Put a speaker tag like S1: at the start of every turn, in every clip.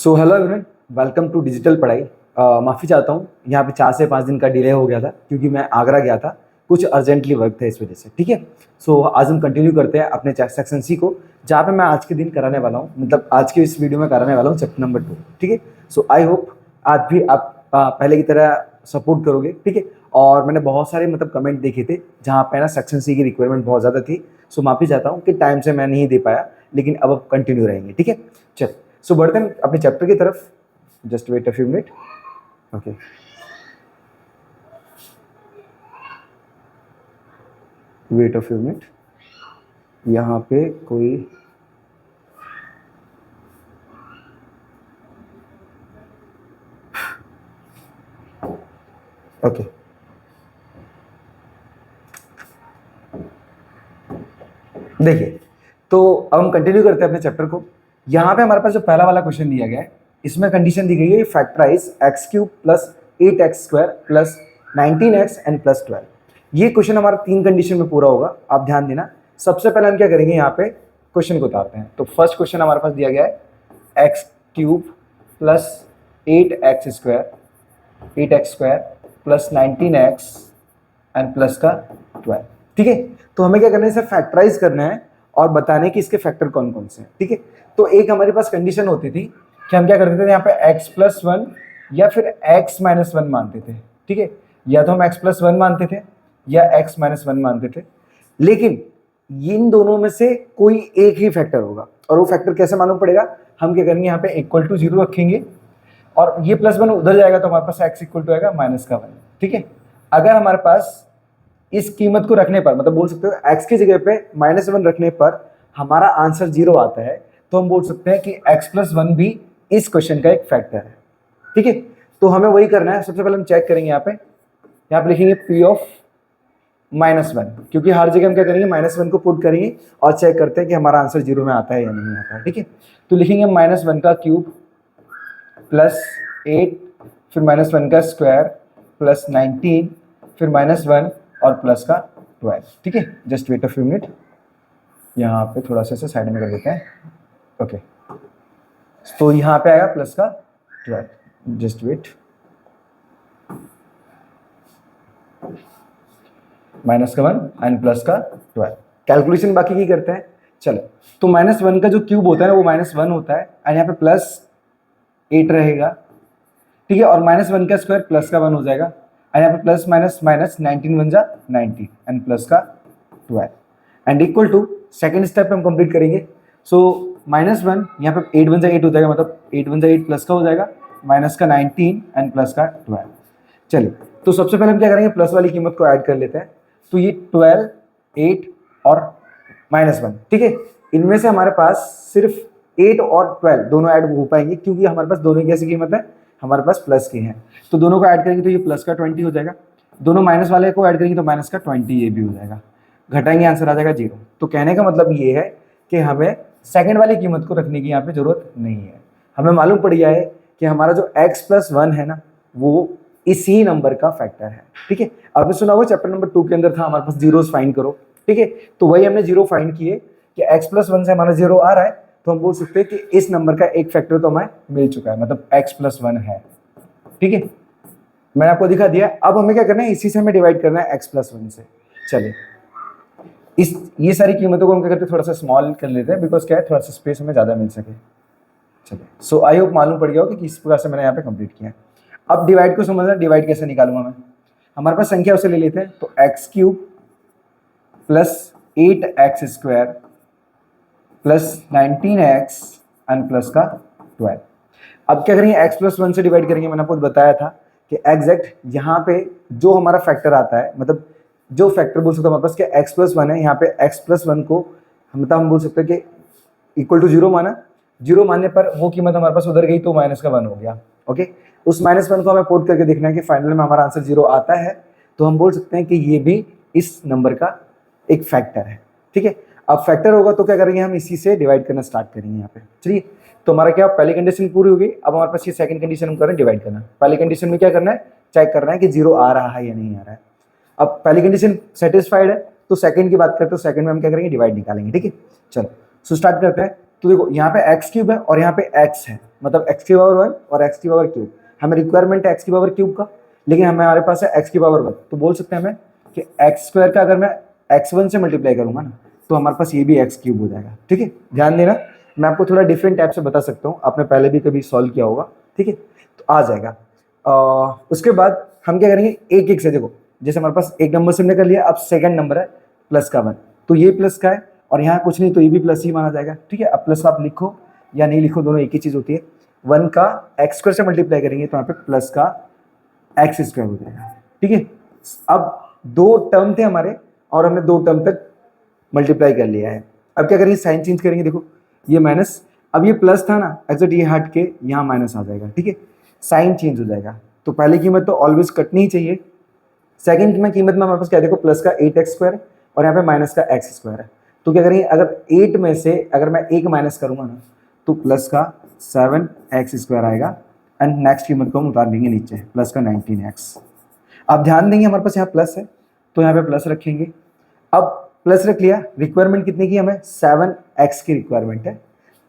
S1: So hello everyone, welcome to digital पढ़ाई। माफ़ी चाहता हूँ, यहाँ पे 4 से 5 दिन का डिले हो गया था क्योंकि मैं आगरा गया था, कुछ अर्जेंटली वर्क था इस वजह से। ठीक है, सो आज हम कंटिन्यू करते हैं अपने सेक्शन सी को, जहाँ पे मैं आज के दिन कराने वाला हूँ, मतलब आज के इस वीडियो में कराने वाला हूँ चैप्टर नंबर 2। ठीक है, सो आई होप आज भी आप पहले की तरह सपोर्ट करोगे। ठीक है, और मैंने बहुत सारे कमेंट देखे थे जहाँ पे ना सेक्शन सी की रिक्वायरमेंट बहुत ज़्यादा थी। सो माफ़ी चाहता हूँ कि टाइम से मैं नहीं दे पाया, लेकिन अब कंटिन्यू रहेंगे। ठीक है, चल सो बढ़ते हैं अपने चैप्टर की तरफ। Just wait a few minute. Okay, wait a few minute. यहाँ पे कोई ओके देखिए, तो अब हम कंटिन्यू करते हैं अपने चैप्टर को। यहाँ पे हमारे पास जो पहला वाला क्वेश्चन दिया गया है, इसमें कंडीशन दी गई है factorise x cube plus 8x² plus 19x and plus 12। ये क्वेश्चन हमारा 3 कंडीशन में पूरा होगा, आप ध्यान देना। सबसे पहले हम क्या करेंगे, यहाँ पे क्वेश्चन को उतारते हैं। तो फर्स्ट क्वेश्चन हमारे पास दिया गया है x cube plus 8x² plus 19x and plus का 12। ठीक है, तो हमें क्या करना है, इसे फैक्टराइज करना है और बताने कि इसके फैक्टर कौन कौन से हैं। ठीक है, तो एक हमारे पास कंडीशन होती थी कि हम क्या करते थे, यहाँ पे x+1 या फिर x-1 मानते थे। ठीक है, या तो हम x+1 मानते थे या x-1 मानते थे, लेकिन इन दोनों में से कोई एक ही फैक्टर होगा। और वो फैक्टर कैसे मालूम पड़ेगा, हम क्या करेंगे, यहाँ पे इक्वल टू 0 रखेंगे और ये +1 उधर जाएगा तो हमारे पास x इक्वल टू आएगा -1। ठीक है, अगर हमारे पास इस कीमत को रखने पर, मतलब बोल सकते हो x की जगह पे -1 रखने पर हमारा आंसर 0 आता है, तो हम बोल सकते हैं कि x+1 भी इस क्वेश्चन का एक फैक्टर है। ठीक है, तो हमें वही करना है। सबसे पहले हम चेक करेंगे, यहाँ पे लिखेंगे p ऑफ -1, क्योंकि हर जगह हम क्या करेंगे, -1 को पुट करेंगे और चेक करते हैं कि हमारा आंसर 0 में आता है या नहीं आता है। ठीक है, तो लिखेंगे -1 का क्यूब प्लस 8, फिर -1 का स्क्वायर प्लस 19, फिर -1 और प्लस का 12। ठीक है, just wait a few minute, यहाँ पे थोड़ा सा साइड में कर देते हैं। ओके, तो यहाँ पे आएगा प्लस का 12। जस्ट वेट, -1 एंड प्लस का 12। कैलकुलेशन बाकी की करते हैं। चलो, तो -1 का जो क्यूब होता है वो -1 होता है एंड यहाँ पे +8 रहेगा। ठीक है, और -1 का स्क्वायर प्लस का 1 हो जाएगा एंड यहाँ पे प्लस माइनस माइनस 19 बन जा 90 एंड प्लस का 12 and equal to second step पे हम कंप्लीट करेंगे। सो -1 यहाँ पे 8 बन जा 8 हो जाएगा, मतलब 8 बन जा 8 प्लस का हो जाएगा, माइनस का 19 एंड प्लस का 12। चलिए, तो सबसे पहले हम क्या करेंगे, प्लस वाली कीमत को ऐड कर लेते हैं। तो ये 12, 8 और -1। ठीक है, इनमें से हमारे पास सिर्फ 8 और 12 दोनों ऐड हो पाएंगे, क्योंकि हमारे पास दोनों की ऐसी कीमत है, हमारे पास प्लस की है। तो दोनों को ऐड करेंगे तो ये प्लस का 20 हो जाएगा, दोनों माइनस वाले को ऐड करेंगे तो माइनस का 20 ये भी हो जाएगा, घटाएंगे आंसर आ जाएगा 0। तो कहने का मतलब ये है कि हमें सेकंड वाली कीमत को रखने की यहाँ पे जरूरत नहीं है। हमें मालूम पड़ गया है कि हमारा जो x+1 है ना, वो इसी नंबर का फैक्टर है। ठीक है, अभी सुना हुआ चैप्टर नंबर 2 के अंदर था हमारे पास जीरोस फाइंड करो। ठीक है, तो वही हमने 0 फाइंड किए कि x+1 से हमारा 0 आ रहा है, तो हम बोल सकते हैं कि इस नंबर का एक फैक्टर तो हमें मिल चुका है, मतलब x+1 है। ठीक है, मैंने आपको दिखा दिया। अब हमें क्या करना है, इसी से हमें डिवाइड करना है x+1 से। चलिए, ये सारी कीमतों को हम क्या करते हैं, थोड़ा सा स्मॉल कर लेते हैं, बिकॉज क्या है, थोड़ा सा स्पेस हमें ज़्यादा मिल सके। चलिए, सो आई होप मालूम पड़ गया हो कि किस प्रकार से मैंने यहाँ पे कंप्लीट किया है। अब डिवाइड को समझना, डिवाइड कैसे निकालूंगा मैं। हमारे पास संख्या उसे ले लेते हैं, तो x³ plus 8x² plus 19x and plus का 12। अब क्या करेंगे, x+1 से डिवाइड करेंगे। मैंने आपको बताया था कि एग्जैक्ट यहाँ पे जो हमारा फैक्टर आता है, मतलब जो फैक्टर बोल सकते हैं हमारे पास कि x+1 है, यहाँ पे x+1 को हम बोल सकते हैं कि इक्वल टू 0 माना। 0 मानने पर वो कीमत हमारे पास उधर गई तो -1 हो गया। ओके, उस -1 को हमें पुट करके देखना है कि फाइनल में हमारा आंसर 0 आता है, तो हम बोल सकते हैं कि ये भी इस नंबर का एक फैक्टर है। ठीक है, अब फैक्टर होगा तो क्या करेंगे, हम इसी से डिवाइड करना स्टार्ट करेंगे यहाँ पे। चलिए, तो हमारा क्या, पहली कंडीशन पूरी हो गई। अब हमारे पास ये सेकंड कंडीशन हम कर रहे हैं, डिवाइड करना। पहली कंडीशन में क्या करना है, चेक करना है कि 0 आ रहा है या नहीं आ रहा है। अब पहली कंडीशन सेटिस्फाइड है, तो सेकंड की बात करते हैं, तो सेकंड में हम क्या करेंगे, डिवाइड निकालेंगे। ठीक है, चलो सो स्टार्ट करते हैं। तो देखो यहाँ पे एक्स क्यूब है और यहाँ पे एक्स है, मतलब एक्स की पावर 1 और एक्स की पावर क्यूब। हमें रिक्वायरमेंट है एक्स की पावर क्यूब का, लेकिन हमारे पास है एक्स की पावर 1, तो बोल सकते हैं हमें कि एक्स स्क्वायर का अगर मैं x1 से मल्टीप्लाई करूंगा ना, तो हमारे पास ये भी एक्स क्यूब हो जाएगा। ठीक है, ध्यान देना, मैं आपको थोड़ा डिफरेंट टाइप से बता सकता हूँ, आपने पहले भी कभी सॉल्व किया होगा। ठीक है, तो आ जाएगा। उसके बाद हम क्या करेंगे, एक एक से देखो, जैसे हमारे पास एक नंबर से हमने कर लिया, अब सेकंड नंबर है प्लस का 1, तो ये प्लस का है और यहाँ कुछ नहीं, तो ये भी प्लस ही माना जाएगा। ठीक है, अब प्लस आप लिखो या नहीं लिखो, दोनों एक ही चीज होती है। 1 का एक्स स्क्वायर से मल्टीप्लाई करेंगे तो यहाँ पे प्लस का एक्स स्क्वायर हो जाएगा। ठीक है, अब दो टर्म थे हमारे और हमने दो टर्म तक मल्टीप्लाई कर लिया है। अब क्या करेंगे, साइन चेंज करेंगे। देखो ये माइनस, अब ये प्लस था ना, एग्जैक्ट ये हट के यहाँ माइनस आ जाएगा। ठीक है, साइन चेंज हो जाएगा। तो पहली कीमत तो ऑलवेज कटनी ही चाहिए। सेकंड में कीमत में हमारे पास क्या देखो, प्लस का 8x स्क्वायर और यहाँ पे माइनस का x स्क्वायर है। तो क्या करेंगे, अगर 8 में से अगर मैं एक माइनस करूंगा ना, तो प्लस का 7x स्क्वायर आएगा एंड नेक्स्ट कीमत को हम उतार लेंगे नीचे, प्लस का 19x। अब ध्यान देंगे हमारे पास यहाँ प्लस है तो यहाँ पे प्लस रखेंगे। अब प्लस रख लिया, रिक्वायरमेंट कितनी की, हमें 7x की रिक्वायरमेंट है,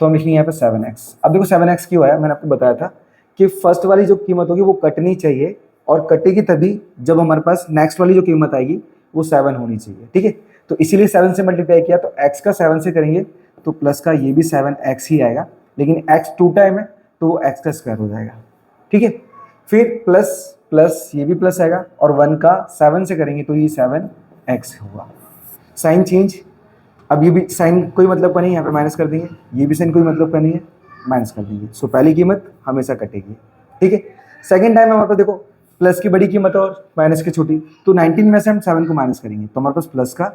S1: तो हम लिखेंगे यहाँ पे 7x। अब देखो 7x क्यों आया, मैंने आपको बताया था कि फर्स्ट वाली जो कीमत होगी वो कटनी चाहिए, और कटेगी तभी जब हमारे पास नेक्स्ट वाली जो कीमत आएगी वो 7 होनी चाहिए। ठीक है, तो इसीलिए 7 से मल्टीप्लाई किया, तो x का 7 से करेंगे तो प्लस का ये भी 7x ही आएगा, लेकिन x 2 टाइम है तो वो x का स्क्वायर हो जाएगा। ठीक है, फिर प्लस प्लस ये भी प्लस आएगा और 1 का 7 से करेंगे तो ये 7x होगा। साइन चेंज, अब ये भी साइन कोई मतलब का नहीं है, यहाँ पे माइनस कर देंगे, ये भी साइन कोई मतलब का नहीं है, माइनस कर देंगे। सो पहली कीमत हमेशा कटेगी। ठीक है, सेकंड टाइम हमारे पास देखो प्लस की बड़ी कीमत और माइनस की छोटी, तो 19 में से हम 7 को माइनस करेंगे तो हमारे पास प्लस का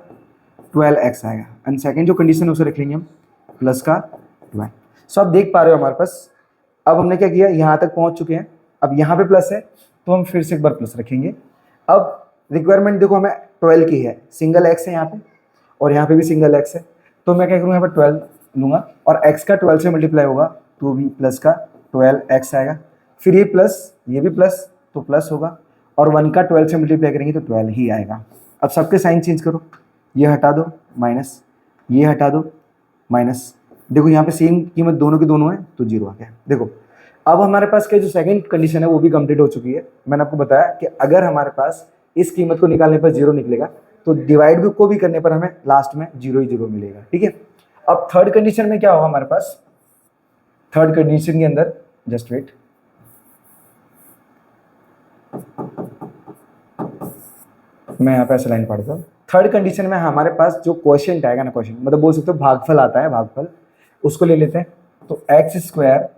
S1: 12x आएगा, एंड सेकंड जो कंडीशन है उसे रख लेंगे हम प्लस का 12। सो आप देख पा रहे हो हमारे पास, अब हमने क्या किया, यहाँ तक पहुँच चुके हैं। अब यहाँ पे प्लस है तो हम फिर से एक बार प्लस रखेंगे। अब रिक्वायरमेंट देखो हमें 12 की है, सिंगल एक्स है यहाँ पे और यहाँ पे भी सिंगल एक्स है, तो मैं क्या करूँगा, यहाँ पर 12 लूँगा और x का 12 से मल्टीप्लाई होगा तो भी प्लस का 12x आएगा। फिर ये प्लस, ये भी प्लस, तो प्लस होगा, और 1 का 12 से मल्टीप्लाई करेंगे तो 12 ही आएगा। अब सबके साइन चेंज करो, ये हटा दो माइनस, ये हटा दो माइनस, देखो यहाँ पे सेम कीमत दोनों की दोनों है तो 0 आ गया। देखो अब हमारे पास क्या जो सेकंड कंडीशन है वो भी कंप्लीट हो चुकी है। मैंने आपको बताया कि अगर हमारे पास इस कीमत को निकालने पर 0 निकलेगा तो डिवाइड को भी करने पर हमें लास्ट में 0 ही 0 मिलेगा। ठीक है, अब थर्ड कंडीशन में क्या होगा हमारे पास, थर्ड कंडीशन के अंदर, जस्ट वेट, मैं यहाँ पे ऐसे लाइन पढ़ता हूँ। थर्ड कंडीशन में हमारे पास जो क्वेश्चन आएगा ना, क्वेश्चन मतलब बोल सकते हो भागफल आता है, भागफल उसको ले लेते हैं। तो x square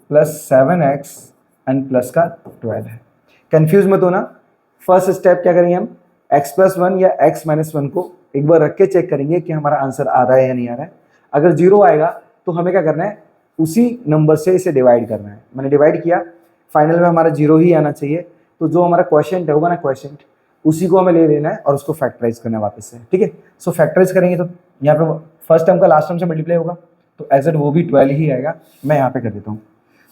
S1: plus 7x and plus का 12 है। कंफ्यूज मत होना, फर्स्ट स्टेप क्या करेंगे हम, x प्लस 1 या x माइनस 1 को एक बार रख के चेक करेंगे कि हमारा आंसर आ रहा है या नहीं आ रहा है। अगर 0 आएगा तो हमें क्या करना है, उसी नंबर से इसे डिवाइड करना है। मैंने डिवाइड किया, फाइनल में हमारा 0 ही आना चाहिए, तो जो हमारा क्वेश्चन होगा ना, क्वेश्चन उसी को हमें ले लेना है और उसको फैक्टराइज करना है वापस से। ठीक है, सो फैक्टराइज करेंगे तो यहाँ पे फर्स्ट टर्म का लास्ट टर्म से मल्टीप्लाई होगा तो एज एट वो भी 12 ही आएगा। मैं यहाँ पे कर देता हूँ,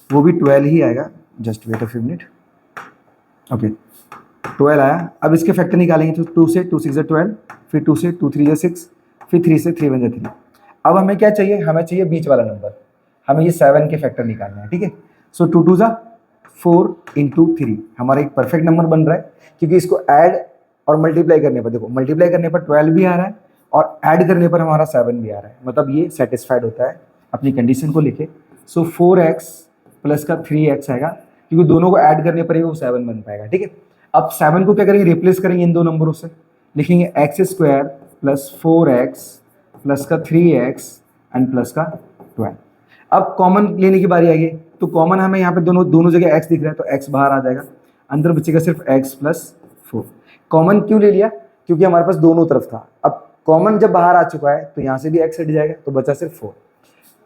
S1: वो भी 12 ही आएगा, just wait a few minute. Okay, 12 आया। अब इसके फैक्टर निकालेंगे तो 2 से 2 6 12, फिर 2 से 2 3 6, फिर 3 से 3 1 3। अब हमें क्या चाहिए, हमें चाहिए बीच वाला नंबर, हमें ये 7 के फैक्टर निकालना है। ठीक है, सो 2 2 4 इंटू 3 हमारा एक परफेक्ट नंबर बन रहा है, क्योंकि इसको ऐड और मल्टीप्लाई करने पर, देखो मल्टीप्लाई करने पर 12 भी आ रहा है और ऐड करने पर हमारा 7 भी आ रहा है, मतलब ये सेटिस्फाइड होता है अपनी कंडीशन को लेके। सो 4x प्लस का 3x आएगा, क्योंकि दोनों को ऐड करने पर ही वो 7 बन पाएगा। ठीक है, अब 7 को क्या करेंगे, रिप्लेस करेंगे इन दो नंबरों से, लिखेंगे x square plus 4x plus का 3x एंड प्लस का 12। अब कॉमन लेने की बारी आएगी, तो कॉमन हमें यहाँ पे दोनों जगह x दिख रहा है तो x बाहर आ जाएगा, अंदर बचेगा सिर्फ x प्लस 4। कॉमन क्यों ले लिया, क्योंकि हमारे पास दोनों तरफ था। अब कॉमन जब बाहर आ चुका है तो यहाँ से भी x हट जाएगा तो बचा सिर्फ 4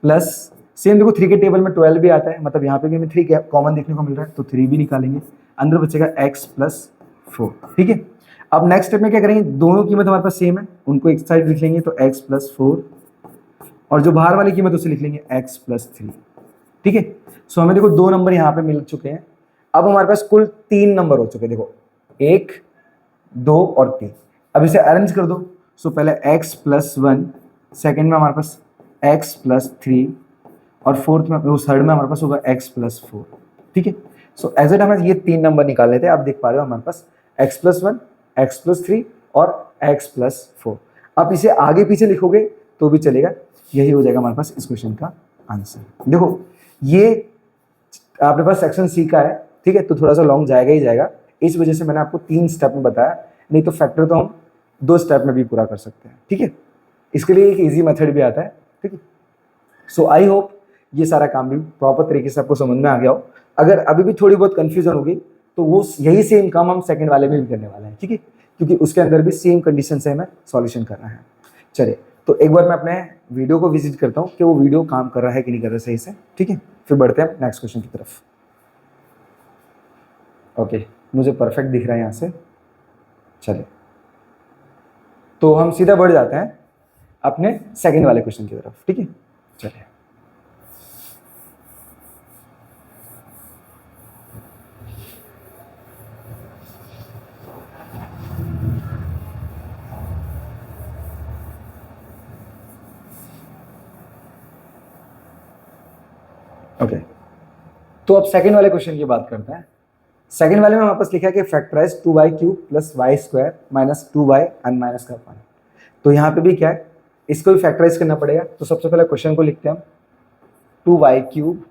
S1: प्लस, सेम देखो 3 के टेबल में 12 भी आता है, मतलब यहाँ पे भी हमें 3 कॉमन देखने को मिल रहा है तो 3 भी निकालेंगे, अंदर बचेगा x प्लस 4। ठीक है, अब नेक्स्ट स्टेप में क्या करेंगे, दोनों कीमत हमारे पास सेम है, उनको एक साइड लिख लेंगे तो x प्लस 4, और जो बाहर वाली कीमत उसे लिख लेंगे x प्लस 3। ठीक है, सो हमें देखो 2 नंबर यहाँ पे मिल चुके हैं। अब हमारे पास कुल 3 नंबर हो चुके हैं, देखो 1 2 और 3। अब इसे अरेंज कर दो। सो पहले x प्लस 1, सेकेंड में हमारे पास एक्स प्लस थ्री, और फोर्थ में वो थर्ड में हमारे पास होगा एक्स प्लस फोर। ठीक है, सो एज इट हमें ये 3 नंबर निकालने थे। आप देख पा रहे हो हमारे पास X plus one, X plus three और एक्स प्लस फोर। आप इसे आगे पीछे लिखोगे तो भी चलेगा, यही हो जाएगा हमारे पास इस क्वेश्चन का आंसर। देखो ये आपके पास सेक्शन सी का है, ठीक है, तो थोड़ा सा लॉन्ग जाएगा ही जाएगा, इस वजह से मैंने आपको 3 स्टेप में बताया, नहीं तो फैक्टर तो हम 2 स्टेप में भी पूरा कर सकते हैं। ठीक है, इसके लिए एक इजी मेथड भी आता है। ठीक है, सो आई होप ये सारा काम भी प्रॉपर तरीके से आपको समझ में आ गया हो। अगर अभी भी थोड़ी बहुत कंफ्यूजन होगी तो वो यही सेम काम हम सेकंड वाले में भी करने वाले हैं। ठीक है, क्योंकि उसके अंदर भी सेम कंडीशन से हमें सॉल्यूशन करना है। चलिए, तो एक बार मैं अपने वीडियो को विजिट करता हूँ कि वो वीडियो काम कर रहा है कि नहीं कर रहा सही से। ठीक है, फिर बढ़ते हैं नेक्स्ट क्वेश्चन की तरफ। ओके, मुझे परफेक्ट दिख रहा है यहाँ से। चलिए, तो हम सीधा बढ़ जाते हैं अपने सेकंड वाले क्वेश्चन की तरफ। ठीक है, चलिए। ओके, तो अब सेकंड वाले क्वेश्चन की बात करते हैं। सेकंड वाले में हमारे पास लिखा है कि factorise 2y cube plus y square minus 2y and minus का 1। तो यहाँ पे भी क्या है, इसको भी फैक्टराइज करना पड़ेगा। तो सबसे पहले क्वेश्चन को लिखते हैं हम 2y cube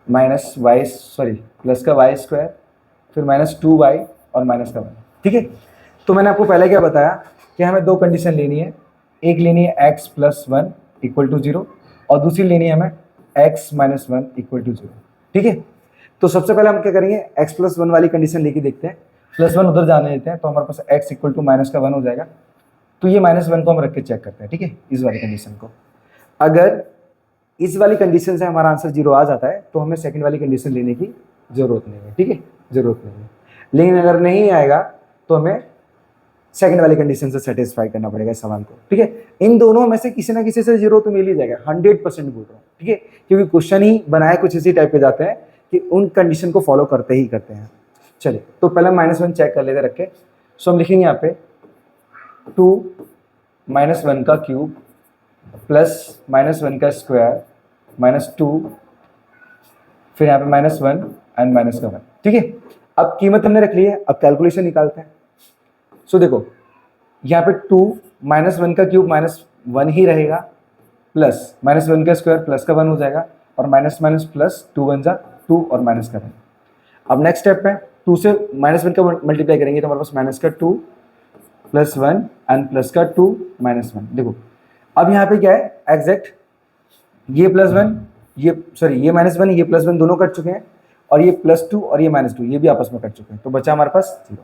S1: minus y plus का वाई स्क्वायर, फिर माइनस 2y और माइनस का 1। ठीक है, तो मैंने आपको पहले क्या बताया कि हमें 2 कंडीशन लेनी है। एक लेनी है x plus one equal to 0 और दूसरी लेनी है हमें x minus one equal to 0। ठीक है, तो सबसे पहले हम क्या करेंगे, x प्लस वन वाली कंडीशन लेके देखते हैं। प्लस वन उधर जाने देते हैं, तो हमारे पास x इक्वल टू माइनस का 1 हो जाएगा। तो ये माइनस 1 को हम रख के चेक करते हैं। ठीक है, इस वाली कंडीशन को, अगर इस वाली कंडीशन से हमारा आंसर 0 आ जाता है तो हमें सेकंड वाली कंडीशन लेने की जरूरत नहीं है। ठीक है, जरूरत नहीं है। लेकिन अगर नहीं आएगा तो हमें सेकंड वाली कंडीशन से सेटिस्फाई करना पड़ेगा इस सवाल को। ठीक है, इन दोनों में से किसी ना किसी से 0 तो मिल ही जाएगा, 100% बोल रहा हूँ। ठीक है, क्योंकि क्वेश्चन ही बनाए कुछ इसी टाइप के जाते हैं कि उन कंडीशन को फॉलो करते ही करते हैं। चलिए, तो पहले -1 चेक कर लेते रख के। सो हम लिखेंगे यहाँ पे 2 माइनस 1 का क्यूब प्लस माइनस 1 का स्क्वायर माइनस 2, फिर यहाँ पे -1 एंड माइनस का 1। ठीक है, अब कीमत हमने रख ली है, अब कैलकुलेशन निकालते हैं। सो देखो यहाँ पे 2 माइनस 1 का क्यूब माइनस 1 ही रहेगा, प्लस माइनस 1 का स्क्वायर प्लस का 1 हो जाएगा, और माइनस माइनस प्लस 2 1 जा 2 और माइनस का 1। अब नेक्स्ट स्टेप पे 2 से -1 का मल्टीप्लाई करेंगे तो हमारे पास माइनस का 2 प्लस 1 एंड प्लस का 2 माइनस 1। देखो अब यहाँ पे क्या है, एग्जैक्ट ये +1 ये -1 ये +1 दोनों कट चुके हैं, और ये +2 और ये -2 ये भी आपस में कट चुके हैं, तो बचा हमारे पास 0।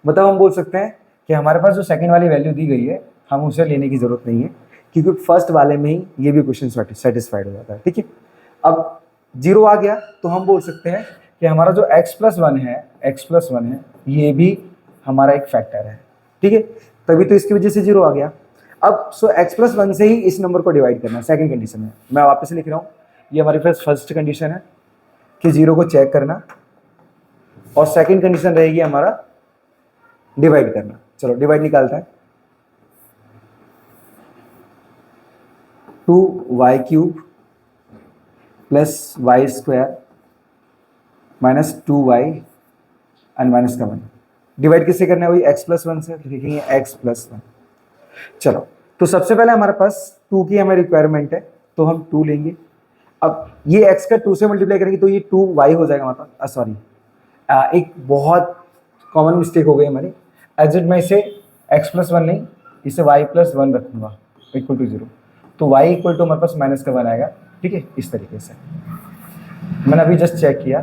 S1: मतलब हम बोल सकते हैं कि हमारे पास जो सेकंड वाली वैल्यू दी गई है हम उसे लेने की जरूरत नहीं है, क्योंकि फर्स्ट वाले में ही ये भी क्वेश्चन सेटिस्फाइड हो जाता है। ठीक है, अब 0 आ गया तो हम बोल सकते हैं कि हमारा जो x+1 है ये भी हमारा एक फैक्टर है। ठीक है, तभी तो इसकी वजह से 0 आ गया। अब सो x+1 से ही इस नंबर को डिवाइड करना है सेकंड कंडीशन में। मैं वापस से लिख रहा हूँ, ये हमारी फर्स्ट कंडीशन है कि 0 को चेक करना, और सेकंड कंडीशन रहेगी हमारा डिवाइड करना। चलो डिवाइड निकालते हैं। 2y cube plus y square minus 2y and minus का 1। डिवाइड किससे करना है, वही x+1 से, लिखेंगे x+1। चलो, तो सबसे पहले हमारे पास 2 की हमें रिक्वायरमेंट है, तो हम 2 लेंगे। अब ये x का 2 से मल्टीप्लाई करेंगे तो ये 2y हो जाएगा हमारे पास। सॉरी, एक बहुत कॉमन मिस्टेक हो गई हमारी। एग्जिट में इसे x+1 नहीं, इसे y+1 रखूंगा इक्वल टू 0, तो y इक्वल टू हमारे पास माइनस का 1 आएगा। ठीक है, इस तरीके से मैंने अभी जस्ट चेक किया,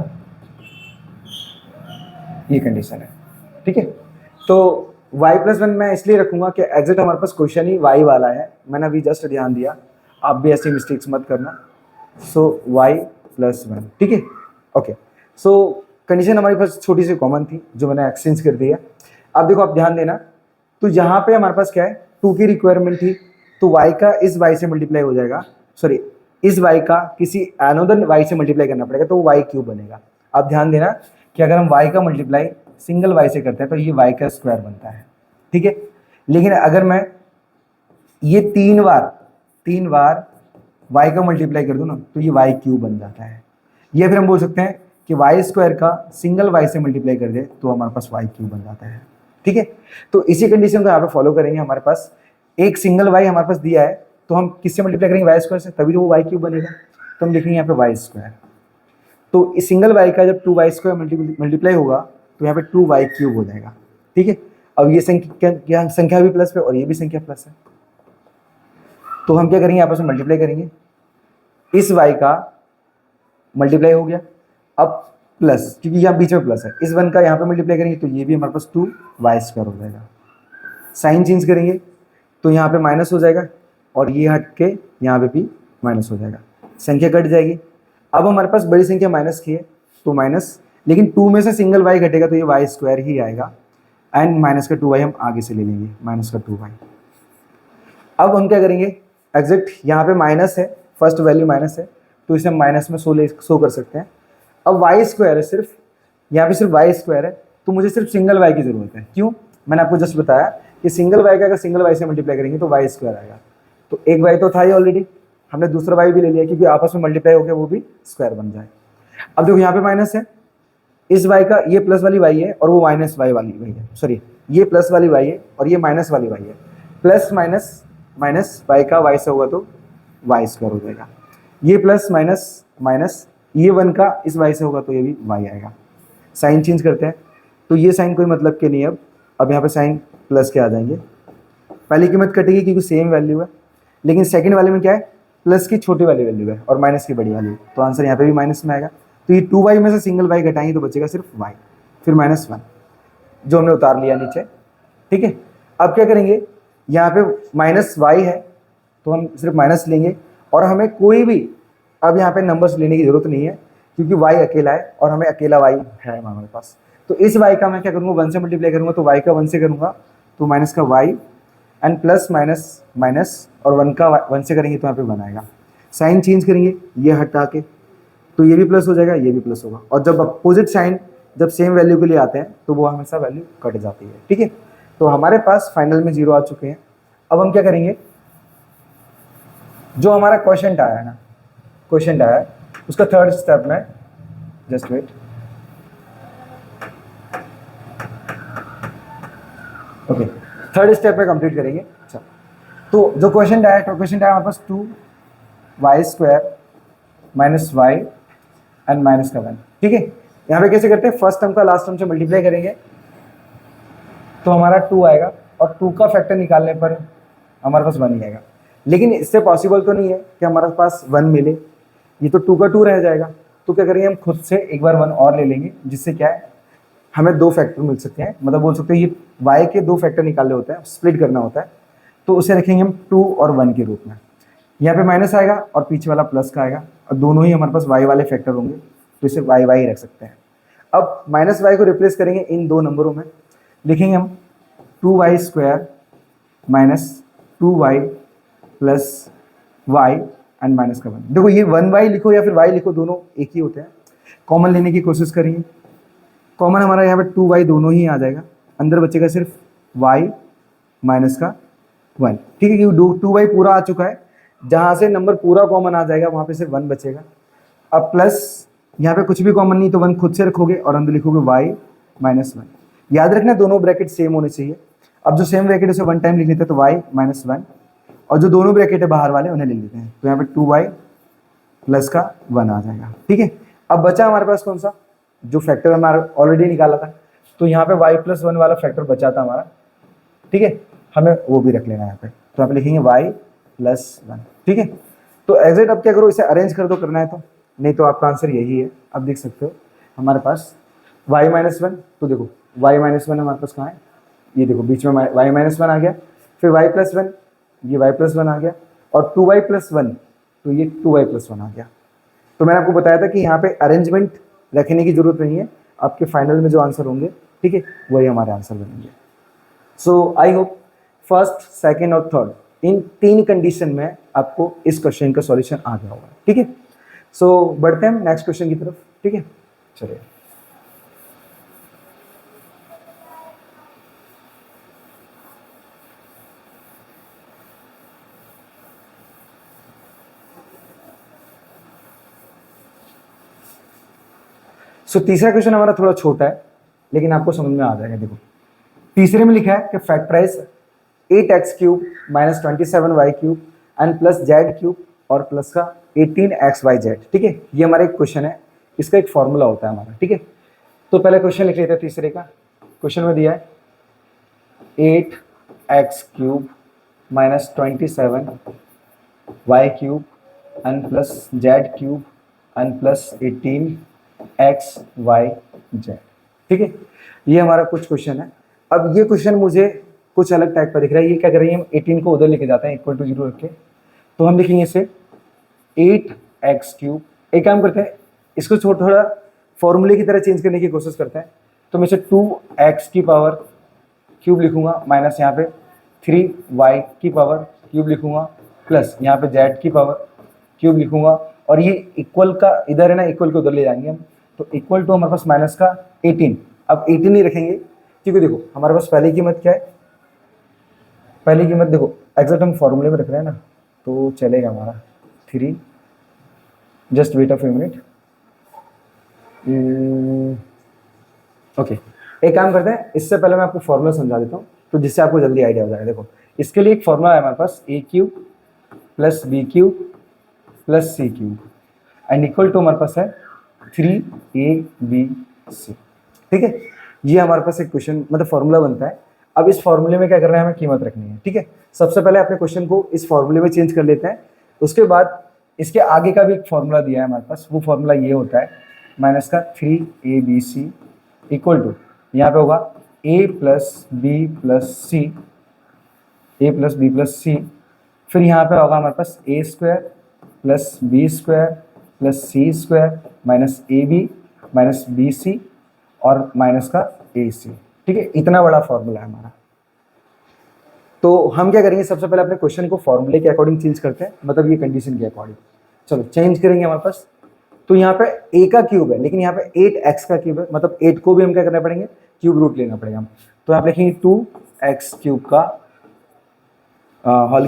S1: ये कंडीशन है। ठीक है, तो y+1 मैं इसलिए रखूंगा कि एग्जिट हमारे पास क्वेश्चन ही y वाला है, मैंने अभी जस्ट ध्यान दिया, आप भी ऐसी मिस्टेक्स मत करना। सो y+1। ठीक है, ओके। सो कंडीशन हमारे पास छोटी सी कॉमन थी जो मैंने एक्सचेंज कर दिया। अब देखो, आप ध्यान देना, तो यहाँ पे हमारे पास क्या है, 2 की रिक्वायरमेंट थी, तो y का इस y से मल्टीप्लाई हो जाएगा, सॉरी इस y का किसी अनदर y से मल्टीप्लाई करना पड़ेगा, तो y क्यूब बनेगा। आप ध्यान देना कि अगर हम y का मल्टीप्लाई सिंगल y से करते हैं तो ये y का स्क्वायर बनता है। ठीक है, लेकिन अगर मैं ये 3 बार 3 बार y का मल्टीप्लाई कर दूं ना तो ये y क्यूब बन जाता है। या फिर हम बोल सकते हैं कि वाई स्क्वायर का सिंगल y से मल्टीप्लाई कर दे तो हमारे पास y क्यूब बन जाता है। ठीक है, तो इसी कंडीशन को यहाँ पे फॉलो करेंगे। हमारे पास एक सिंगल y हमारे पास दिया है तो हम किससे मल्टीप्लाई करेंगे, वाई स्क्वायर से, तभी तो वो y क्यूब बनेगा। तो हम लिखेंगे यहाँ पे वाई स्क्वायर। तो इस सिंगल y का जब 2y स्क्वायर मल्टीप्लाई होगा तो यहाँ पे 2y क्यूब हो जाएगा। ठीक है, अब ये संख्या भी प्लस है और ये भी संख्या प्लस है, तो हम क्या करेंगे, आपस में मल्टीप्लाई करेंगे। इस y का मल्टीप्लाई हो गया, अब प्लस, क्योंकि यहाँ बीच में प्लस है, इस 1 का यहाँ पे मल्टीप्लाई करेंगे तो ये भी हमारे पास 2y स्क्वायर हो जाएगा। साइन चेंज करेंगे तो यहाँ पे माइनस हो जाएगा और ये हट के यहाँ पे भी माइनस हो जाएगा, संख्या कट जाएगी। अब हमारे पास बड़ी संख्या माइनस की है तो माइनस, लेकिन 2 में से सिंगल y घटेगा तो ये y स्क्वायर ही आएगा, एंड माइनस का 2y हम आगे से ले लेंगे, माइनस का 2y। अब हम क्या करेंगे, एग्जैक्ट यहाँ पे माइनस है, फर्स्ट वैल्यू माइनस है तो इसे हम माइनस में शो कर सकते हैं। अब वाई स्क्वायर है, सिर्फ यहाँ पे सिर्फ वाई स्क्वायर है तो मुझे सिर्फ सिंगल वाई की ज़रूरत है। क्यों, मैंने आपको जस्ट बताया कि सिंगल वाई का अगर सिंगल वाई से मल्टीप्लाई करेंगे तो वाई स्क्वायर आएगा। तो एक वाई तो था ही ऑलरेडी, हमने दूसरा वाई भी ले लिया क्योंकि आपस में मल्टीप्लाई हो गया, वो भी स्क्वायर बन जाए। अब देखो यहाँ पे माइनस है, इस वाई का ये प्लस वाली वाई है और वो माइनस वाई वाली वाई है, सॉरी ये प्लस वाली वाई है और ये माइनस वाली वाई है। प्लस माइनस माइनस वाई का वाई से होगा तो वाई स्क्वायर हो जाएगा। ये प्लस माइनस माइनस ये 1 का इस वाई से होगा तो ये भी वाई आएगा। साइन चेंज करते हैं तो ये साइन कोई मतलब के नहीं, अब यहाँ पे साइन प्लस के आ जाएंगे। पहली कीमत कटेगी क्योंकि सेम वैल्यू है, लेकिन सेकंड वाले में क्या है, प्लस की छोटी वाली वैल्यू है और माइनस की बड़ी वाली, तो आंसर यहाँ पे भी माइनस में आएगा। तो ये 2y में से सिंगल y घटाएंगे तो बचेगा सिर्फ y, फिर -1 जो हमने उतार लिया नीचे। ठीक है, अब क्या करेंगे, यहाँ पे -y है तो हम सिर्फ माइनस लेंगे और हमें कोई भी अब यहाँ पे नंबर्स लेने की जरूरत नहीं है क्योंकि y अकेला है और हमें अकेला y है हमारे पास। तो इस y का मैं क्या करूँगा, 1 से मल्टीप्लाई करूँगा तो y का 1 से करूँगा तो माइनस का y and plus minus minus और 1 का 1 से करेंगे तो यहाँ पे 1 आएगा। साइन चेंज करेंगे ये हटा के तो ये भी प्लस हो जाएगा, ये भी प्लस होगा, और जब अपोजिट साइन जब सेम वैल्यू के लिए आते हैं तो वो हमेशा वैल्यू कट जाती है। ठीक है, तो हमारे पास फाइनल में 0 आ चुके हैं। अब हम क्या करेंगे, जो हमारा क्वेश्चन आया है ना, क्वेश्चन आया है उसका थर्ड स्टेप में, just wait, okay, third step में कंप्लीट करेंगे। अच्छा, तो जो क्वेश्चन आया हमारे पास 2y square minus y and minus का 1। ठीक है, यहाँ पे कैसे करते हैं, फर्स्ट टर्म का लास्ट टर्म से मल्टीप्लाई करेंगे तो हमारा 2 आएगा और 2 का फैक्टर निकालने पर हमारे पास 1 ही आएगा। लेकिन इससे पॉसिबल तो नहीं है कि हमारे पास 1 मिले, ये तो 2 का 2 रह जाएगा। तो क्या करेंगे, हम खुद से एक बार 1 और ले लेंगे, जिससे क्या है, हमें 2 फैक्टर मिल सकते हैं। मतलब बोल सकते हैं ये y के 2 फैक्टर निकालने होते हैं, स्प्लिट करना होता है, तो उसे रखेंगे हम 2 और 1 के रूप में। यहाँ पे माइनस आएगा और पीछे वाला प्लस का आएगा और दोनों ही हमारे पास y वाले फैक्टर होंगे तो इसे y y रख सकते हैं। अब माइनस y को रिप्लेस करेंगे इन दो नंबरों में, लिखेंगे हम 2y square minus 2y plus y and minus का 1। देखो ये 1y लिखो या फिर y लिखो, दोनों एक ही होते हैं। कॉमन लेने की कोशिश करेंगे, कॉमन हमारा यहाँ पे 2y दोनों ही आ जाएगा, अंदर बचेगा सिर्फ y माइनस का 1। ठीक है, क्योंकि 2y पूरा आ चुका है, जहाँ से नंबर पूरा कॉमन आ जाएगा वहाँ पे सिर्फ 1 बचेगा। अब प्लस यहाँ पे कुछ भी कॉमन नहीं तो 1 खुद से रखोगे और अंदर लिखोगे y माइनस 1। याद रखना दोनों ब्रैकेट सेम होने चाहिए। अब जो सेम ब्रैकेट उसे 1 टाइम लिख लेते हैं तो y माइनस 1, और जो दोनों ब्रैकेट है बाहर वाले उन्हें लिख लेते हैं तो यहाँ पे 2y प्लस का 1 आ जाएगा। ठीक है, अब बचा हमारे पास कौन सा, जो फैक्टर हमारा ऑलरेडी निकाला था, तो यहाँ पे y प्लस 1 वाला फैक्टर बचा था हमारा। ठीक है, हमें वो भी रख लेना है यहाँ पे, तो यहाँ पे लिखेंगे y प्लस 1। ठीक है, तो एग्जैक्ट अब क्या करो, इसे अरेंज कर दो करना है तो, नहीं तो आपका आंसर यही है। अब देख सकते हो हमारे पास y माइनस 1, तो देखो y माइनस 1 हमारे पास कहाँ है, ये देखो बीच में y माइनस 1 आ गया, फिर y प्लस 1, ये y प्लस 1 आ गया, और 2y प्लस 1 तो ये 2y प्लस 1 आ गया। तो मैंने आपको बताया था कि यहाँ पे अरेंजमेंट रखने की जरूरत नहीं है, आपके फाइनल में जो आंसर होंगे, ठीक है, वही हमारे आंसर बनेंगे। सो आई होप फर्स्ट, सेकेंड और थर्ड इन 3 कंडीशन में आपको इस क्वेश्चन का सॉल्यूशन आ गया होगा। ठीक है, सो बढ़ते हैं नेक्स्ट क्वेश्चन की तरफ। ठीक है, चलिए। सो तीसरा क्वेश्चन हमारा थोड़ा छोटा है लेकिन आपको समझ में आ जाएगा। देखो तीसरे में लिखा है कि factorise 8x cube minus 27y cube and plus z cube और प्लस का 18xyz। ठीक है, ये हमारा एक क्वेश्चन है, इसका एक फॉर्मूला होता है हमारा। ठीक है, तो पहले क्वेश्चन लिख लेते हैं तीसरे का। क्वेश्चन में दिया है 8x cube minus 27y cube and plus z cube and plus 18xyz। ठीक है, ये हमारा कुछ क्वेश्चन है। अब ये क्वेश्चन मुझे कुछ अलग टाइप का दिख रहा है। ये क्या कर रही है, हम 18 को उधर लेके जाते हैं इक्वल टू 0 रख के, तो हम लिखेंगे इसे 8x क्यूब। एक काम करते हैं, इसको थोड़ा फॉर्मूले की तरह चेंज करने की कोशिश करते हैं। तो मैं इसे 2x की पावर क्यूब लिखूंगा माइनस यहाँ पे 3y की पावर क्यूब लिखूंगा प्लस यहाँ पे z की पावर क्यूब लिखूंगा, और ये इक्वल का इधर है ना, इक्वल को उधर ले जाएंगे हम, तो इक्वल टू हमारे पास माइनस का 18। अब 18 ही रखेंगे क्योंकि देखो हमारे पास पहली कीमत क्या है, पहली कीमत देखो एग्जैक्ट हम फॉर्मूले में रख रहे हैं ना, तो चलेगा हमारा 3। Just weight of a minute. Okay, एक काम करते हैं, इससे पहले मैं आपको फॉर्मूला समझा देता हूँ तो जिससे आपको जल्दी आइडिया हो जाएगा। देखो इसके लिए एक फॉर्मूला है हमारे पास, a cube plus b cube plus c cube and equal to हमारे पास है 3abc। ठीक है, ये हमारे पास एक क्वेश्चन मतलब फॉर्मूला बनता है। अब इस फॉर्मूले में क्या करना है, हमें कीमत रखनी है। ठीक है, सबसे पहले अपने क्वेश्चन को इस फॉर्मूले में चेंज कर लेते हैं, उसके बाद इसके आगे का भी एक फॉर्मूला दिया है हमारे पास। वो फॉर्मूला ये होता है माइनस का 3abc इक्वल टू यहाँ पे होगा a plus b plus c, फिर यहाँ पे होगा हमारे पास a square plus b square plus c square minus a b minus b c और माइनस का ए सी। ठीक है, इतना बड़ा फॉर्मूला है हमारा। तो हम क्या करेंगे, सबसे पहले अपने क्वेश्चन को फॉर्मूले के अकॉर्डिंग चेंज करते हैं, मतलब ये कंडीशन के अकॉर्डिंग। चलो चेंज करेंगे हमारे पास, तो यहाँ पे a का क्यूब है लेकिन यहाँ पे 8x का क्यूब है, मतलब 8 को भी हम क्या करना पड़ेंगे, क्यूब रूट लेना पड़ेगा हम। तो आप लिखेंगे 2x क्यूब का होल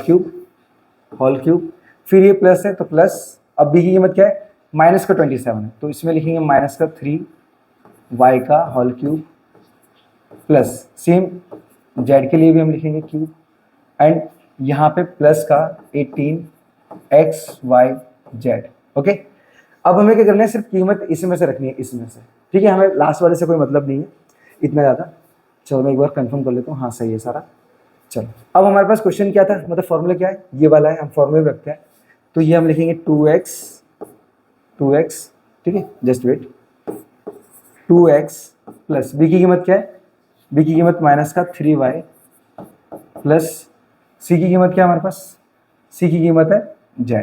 S1: क्यूब, फिर ये प्लस है तो प्लस, अब b की कीमत क्या है, माइनस का 27 है, तो इसमें लिखेंगे माइनस का 3y का whole cube plus same z के लिए भी हम लिखेंगे क्यूब एंड यहाँ पे प्लस का 18xyz। ओके, अब हमें क्या करना है, सिर्फ कीमत इसमें से रखनी है, इसमें से। ठीक है, हमें लास्ट वाले से कोई मतलब नहीं है इतना ज़्यादा। चलो मैं एक बार कंफर्म कर लेता हूँ, हाँ सही है सारा। चलो अब हमारे पास क्वेश्चन क्या था, मतलब फॉर्मूला क्या है, ये वाला है, हम फॉर्मूले में रखते हैं। तो ये हम लिखेंगे 2x। ठीक है, just wait, 2x plus B की कीमत क्या है, बी की कीमत माइनस का 3y प्लस सी की कीमत क्या है हमारे पास, सी की कीमत है z।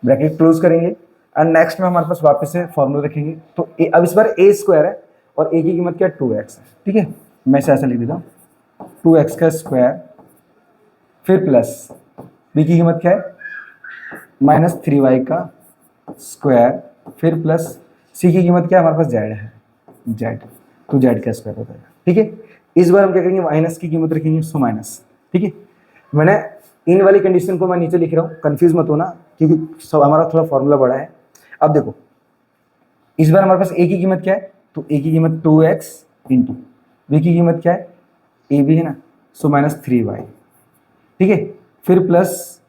S1: ब्रैकेट क्लोज करेंगे एंड नेक्स्ट में हमारे पास वापस से फॉर्मूला रखेंगे। तो अब इस बार a स्क्वायर है और a की कीमत क्या है, 2x है। ठीक है, मैं इसे ऐसा लिख देता हूँ, 2x का स्क्वायर फिर प्लस b की कीमत क्या है, माइनस 3y का स्क्वायर फिर प्लस c की कीमत क्या है हमारे पास, z है, z, तो z का स्क्वायर हो जाएगा। ठीक है, इस बार हम क्या करेंगे, माइनस की कीमत रखेंगे, सो माइनस। ठीक है, मैंने इन वाली कंडीशन को मैं नीचे लिख रहा हूँ, कंफ्यूज मत होना क्योंकि सब हमारा थोड़ा फॉर्मूला बड़ा है। अब देखो इस बार हमारे पास a की कीमत क्या है, तो a की कीमत 2x इंटू b की कीमत क्या है, a भी है ना, सो माइनस 3y। ठीक है, फिर प्लस,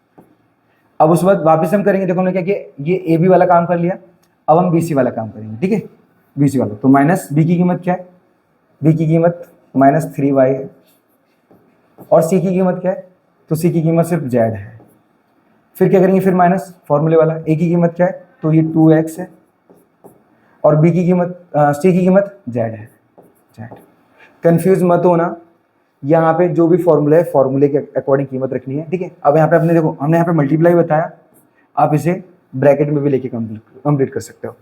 S1: अब उस बाद वापस हम करेंगे, देखो हमने क्या किया, ये ए बी वाला काम कर लिया, अब हम बी सी वाला काम करेंगे। ठीक है, बी सी वाला, तो माइनस बी की कीमत क्या है, बी की कीमत माइनस 3y है और सी की कीमत क्या है, तो सी की कीमत सिर्फ z है। फिर क्या करेंगे, फिर माइनस फॉर्मूले वाला, ए की कीमत क्या है, तो ये 2x है और बी की कीमत सी की कीमत z है, z। कंफ्यूज मत होना, यहाँ पे जो भी फॉर्मूला है फॉर्मूले के अकॉर्डिंग कीमत रखनी है। ठीक है, अब यहाँ पे अपने देखो हमने यहाँ पे मल्टीप्लाई बताया, आप इसे ब्रैकेट में भी लेके कंप्लीट कर सकते हो।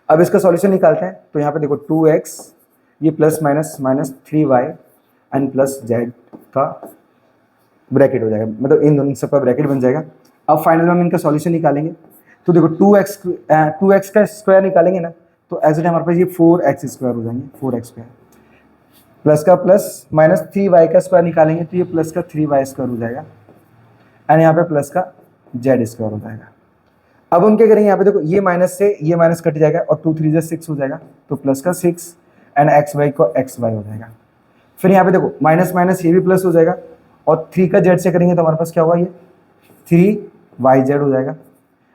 S1: अब इसका सॉल्यूशन निकालते हैं, तो यहाँ पे देखो 2x ये plus minus minus 3y and plus z का ब्रैकेट हो जाएगा, मतलब इन दोनों सबका ब्रैकेट बन जाएगा। अब फाइनल में हम इनका सॉल्यूशन निकालेंगे, तो देखो 2x का स्क्वायर निकालेंगे ना, तो एज इट हमारे पास ये 4x स्क्वायर हो जाएंगे, 4x स्क्वायर प्लस का प्लस माइनस 3y का स्क्वायर निकालेंगे, तो ये प्लस का 3y स्क्वायर हो जाएगा एंड यहाँ पे प्लस का z स्क्वायर हो जाएगा। अब हम क्या करेंगे, यहाँ पे देखो ये माइनस से ये माइनस कट जाएगा और 2 3 6 हो जाएगा, तो प्लस का 6 एंड एक्स वाई को एक्स वाई हो जाएगा। फिर यहाँ पे देखो माइनस माइनस ये भी प्लस हो जाएगा और 3 का जेड से करेंगे तो हमारे पास क्या होगा, ये 3 YZ हो जाएगा।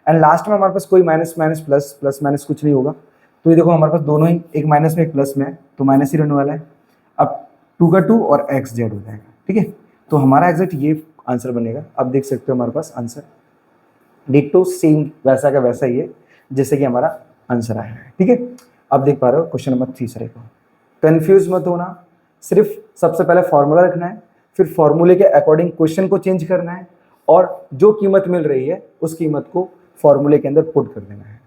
S1: एंड लास्ट में हमारे पास कोई minus minus plus plus minus कुछ नहीं होगा, तो ये देखो हमारे पास दोनों ही एक माइनस में एक प्लस में है, तो माइनस ही रहने वाला है। अब 2 का 2 और XZ हो जाएगा, ठीक है। तो हमारा एग्जैक्ट ये आंसर बनेगा। अब देख सकते हो हमारे पास आंसर डिट्टो सेम वैसा का वैसा ही है जैसे कि हमारा आंसर आया है, ठीक है। अब देख पा रहे हो क्वेश्चन नंबर 3 को। कंफ्यूज मत होना, सिर्फ सबसे पहले फॉर्मूला रखना है, फिर फॉर्मूले के अकॉर्डिंग क्वेश्चन को चेंज करना है और जो कीमत मिल रही है उस कीमत को फॉर्मूले के अंदर पुट कर देना है,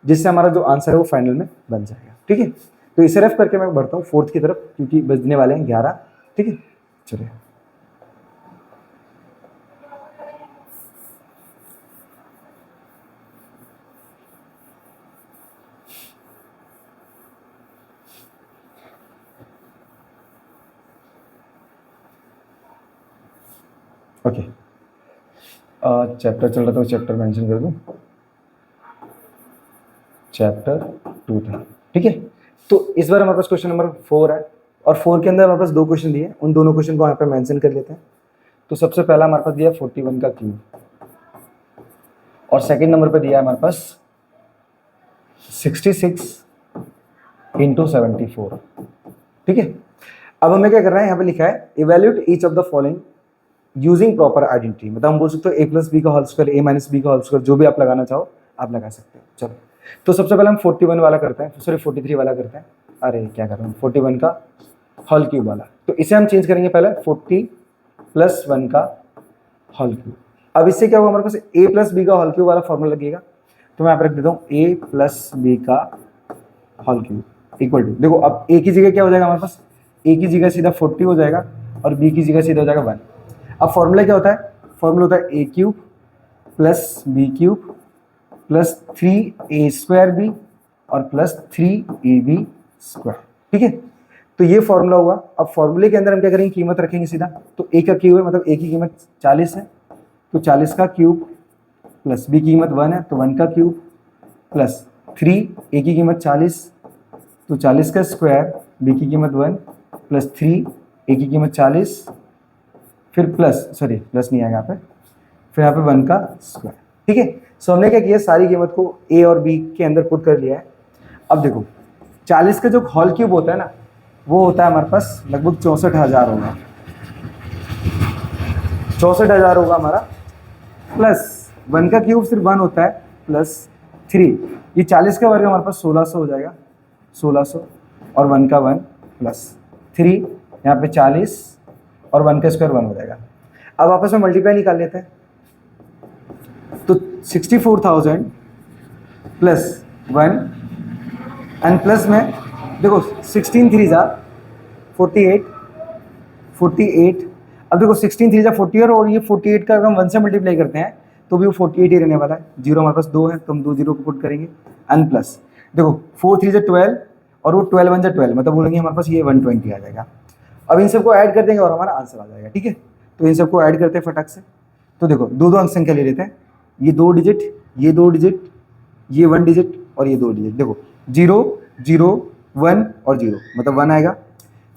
S1: जिससे हमारा जो आंसर है वो फाइनल में बन जाएगा, ठीक है। तो इसे रेफ करके मैं बढ़ता हूँ 4th की तरफ, क्योंकि बजने वाले हैं 11, ठीक है। चलिए ओके, चैप्टर चल रहा था, चैप्टर मेंशन कर दूं, चैप्टर 2 था, ठीक है। तो इस बार हमारे पास क्वेश्चन नंबर 4 है और 4 के अंदर हमारे पास 2 क्वेश्चन दिए, उन दोनों क्वेश्चन को यहाँ पे मेंशन कर लेते हैं। तो सबसे पहला हमारे पास दिया 41 का क्यूब और सेकंड नंबर पे दिया है हमारे पास 66 × 74, ठीक है। अब हमें क्या करना है, यहाँ पे लिखा है evaluate each of the following using proper identity, मतलब हम बोल सकते हो a + b का होल स्क्वायर, a - b का होल स्क्वायर, जो भी आप लगाना चाहो आप लगा सकते हो। चलो तो सबसे पहले हम 41 वाला करते हैं, सॉरी 43 वाला करते हैं, अरे क्या कर रहा हूँ, 41 का होल क्यूब वाला। तो इसे हम चेंज करेंगे पहले 40 + 1 का होल क्यूब। अब इससे क्या होगा, हमारे पास a + b का होल क्यूब वाला फॉर्मूला लग गया, तो मैं यहाँ पर रख देता हूँ a + b का होल क्यूब इक्वल टू, देखो अब a की जगह क्या हो जाएगा हमारे पास, a की जगह सीधा 40 हो जाएगा और b की जगह सीधा हो जाएगा 1। अब फॉर्मूला क्या होता है, फॉर्मूला होता है a³ + b³ + 3a² और +3ab², ठीक है। तो ये फॉर्मूला हुआ। अब फॉर्मूले के अंदर हम क्या करेंगे, कीमत रखेंगे सीधा, तो a का क्यूब है, मतलब a की कीमत 40 है, तो 40 का क्यूब प्लस b की कीमत 1 है, तो 1 का क्यूब प्लस 3 a की कीमत 40, तो 40 का स्क्वायर, b की कीमत 1 प्लस 3 a की कीमत 40, फिर प्लस नहीं आएगा यहाँ पे, फिर यहाँ पे 1 का स्क्वायर, ठीक है। सो हमने क्या किया, सारी कीमत को a और b के अंदर पुट कर लिया है। अब देखो 40 का जो होल क्यूब होता है ना, वो होता है हमारे पास लगभग 64,000 होगा, 64,000 होगा हमारा, प्लस 1 का क्यूब सिर्फ 1 होता है, प्लस 3, ये 40 का वर्ग हमारे पास 1600 हो जाएगा, 1600 और 1 का 1 प्लस 3, यहाँ पे 40 और 1 का स्क्वायर 1 हो जाएगा। अब आपस में मल्टीप्लाई निकाल लेते हैं, तो 64,000 प्लस 1 एंड प्लस में देखो 16 3 जा 48, 48, अब देखो 16 3 जा 48 और ये 48 का अगर हम 1 से मल्टीप्लाई करते हैं तो भी वो 48 ही रहने वाला है। जीरो हमारे पास 2 है, तो हम 2 जीरो को पुट करेंगे, एंड प्लस देखो 4 3 जा 12 और वो 12 1 जा 12, मतलब बोलेंगे हमारे पास ये 120 आ जाएगा। अब इन सबको ऐड कर देंगे और हमारा आंसर आ जाएगा, ठीक है। तो इन सबको ऐड करते हैं फटाक से, तो देखो दो अंक संख्या ले लेते हैं, ये 2 डिजिट, ये 2 डिजिट, ये 1 डिजिट और ये 2 डिजिट, देखो 0 0 1 और 0, मतलब 1 आएगा।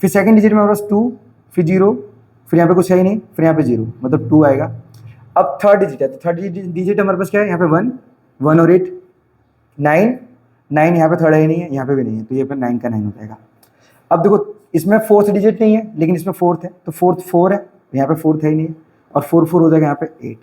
S1: फिर सेकंड डिजिट में हमारे पास 2, फिर 0, फिर यहाँ पे कुछ है ही नहीं, फिर यहाँ पे 0, मतलब 2 आएगा। अब थर्ड डिजिट है, तो थर्ड डिजिट हमारे पास क्या है, यहाँ पे 1 1 और 8 9 9, यहाँ पे थर्ड है नहीं है, यहाँ पे भी नहीं है, तो ये पे 9 का 9 हो जाएगा। अब देखो इसमें फोर्थ डिजिट नहीं है, लेकिन इसमें फोर्थ है, तो फोर्थ 4 है, यहाँ पे फोर्थ है ही नहीं है, और 4 4 हो जाएगा यहाँ पे 8।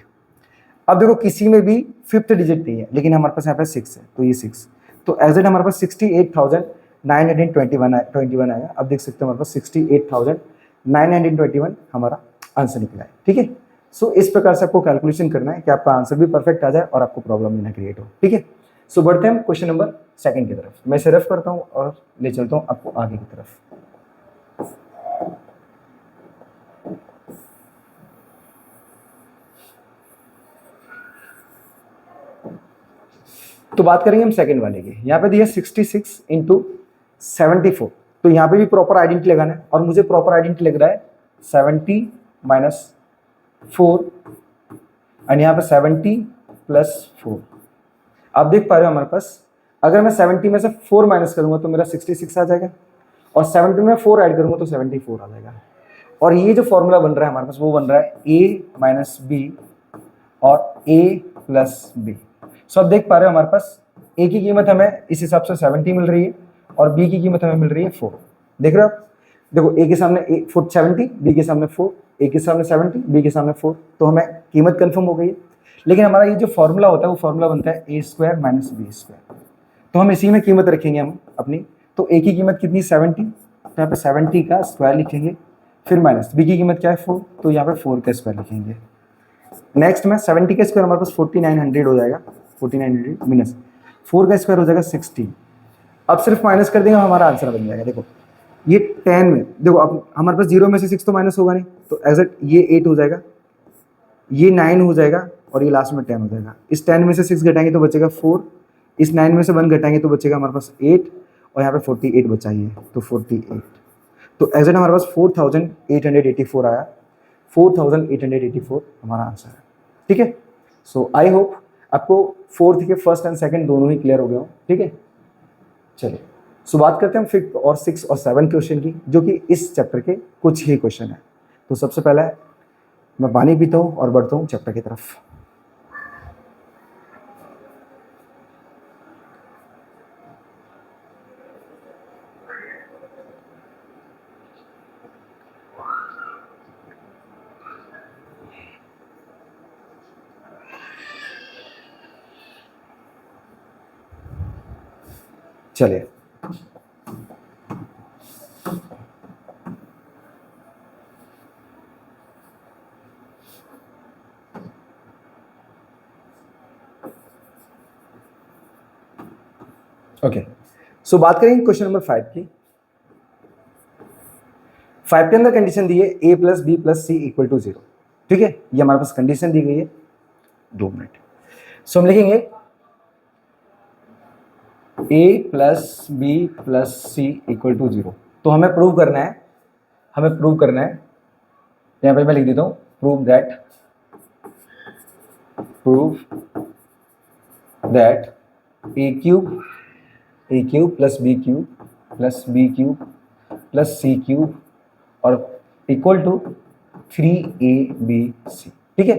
S1: अब देखो किसी में भी फिफ्थ डिजिट नहीं है, लेकिन हमारे पास यहाँ पे 6 है, तो ये 6, तो एज इट हमारे पास 68,921 आएगा। अब देख सकते हो हमारे पास 68,921 हमारा आंसर निकला है, ठीक है। सो इस प्रकार से आपको कैलकुलेशन करना है कि आपका आंसर भी परफेक्ट आ जाए और आपको प्रॉब्लम भी ना क्रिएट हो, ठीक है। सो बढ़ते हैं हम क्वेश्चन नंबर 2 की तरफ। मैं इसे रेफ करता हूँ और ले चलता हूँ आपको आगे की तरफ। तो बात करेंगे हम सेकंड वाले की। यहाँ पे दिया 66 × 74, तो यहाँ पे भी प्रॉपर आइडेंटिटी लगाना है, और मुझे प्रॉपर आइडेंटिटी लग रहा है 70 - 4 और यहाँ पे 70 + 4। आप देख पा रहे हो हमारे पास अगर मैं 70 में से 4 माइनस करूंगा तो मेरा 66 आ जाएगा, और 70 में 4 ऐड करूंगा तो 74 आ जाएगा। और ये जो फॉर्मूला बन रहा है हमारे पास वो बन रहा है a माइनस बी और a प्लस बी। सो अब देख पा रहे हो हमारे पास a की कीमत हमें इस हिसाब से 70 मिल रही है और b की कीमत हमें मिल रही है 4। देख रहे हो आप, देखो a के सामने 70, b के सामने 4, a के सामने 70, b के सामने 4, तो हमें कीमत कंफर्म हो गई है। लेकिन हमारा ये जो फॉर्मूला होता है वो फॉर्मूला बनता है a square minus b square, तो हम इसी में कीमत रखेंगे हम अपनी। तो a की कीमत कितनी 70, तो यहाँ पे 70 का स्क्वायर लिखेंगे, फिर माइनस b की कीमत क्या है 4, तो यहाँ पे 4 का स्क्वायर लिखेंगे। नेक्स्ट में 70 का स्क्वायर हमारे पास 4900 हो जाएगा, 4900 माइनस 4 का स्क्वायर हो जाएगा 16। अब सिर्फ माइनस कर देंगे हमारा आंसर बन जाएगा। देखो ये 10 में, देखो अब हमारे पास 0 में से 6 तो माइनस होगा नहीं, तो एग्जैक्ट ये 8 हो जाएगा, ये 9 हो जाएगा और ये लास्ट में 10 हो जाएगा। इस 10 में से 6 घटाएंगे तो बचेगा 4, इस 9 में से 1 घटाएंगे तो बचेगा हमारे पास 8, और यहाँ पे 48 बचा ही है तो 48। तो एग्जैक्ट हमारे पास 4884 आया, 4884 हमारा आंसर है। ठीक है, सो आई होप आपको फोर्थ के फर्स्ट एंड सेकंड दोनों ही क्लियर हो गए हो। ठीक है, चलिए सो बात करते हैं हम 5th और 6th और 7th क्वेश्चन की, जो कि इस चैप्टर के कुछ ही क्वेश्चन है। तो सबसे पहला मैं पानी पीता हूँ और बढ़ता हूँ चैप्टर की तरफ। चलिए ओके, सो बात करेंगे क्वेश्चन नंबर 5 की। 5 के अंदर कंडीशन दी है a plus b plus c equal to 0। ठीक है, ये हमारे पास कंडीशन दी गई है। 2 मिनट, सो हम लिखेंगे a plus b plus c equal to 0। तो हमें प्रूव करना है, यहाँ पे मैं लिख देता हूँ prove that a cube plus b cube plus c cube और इक्वल टू 3abc। ठीक है,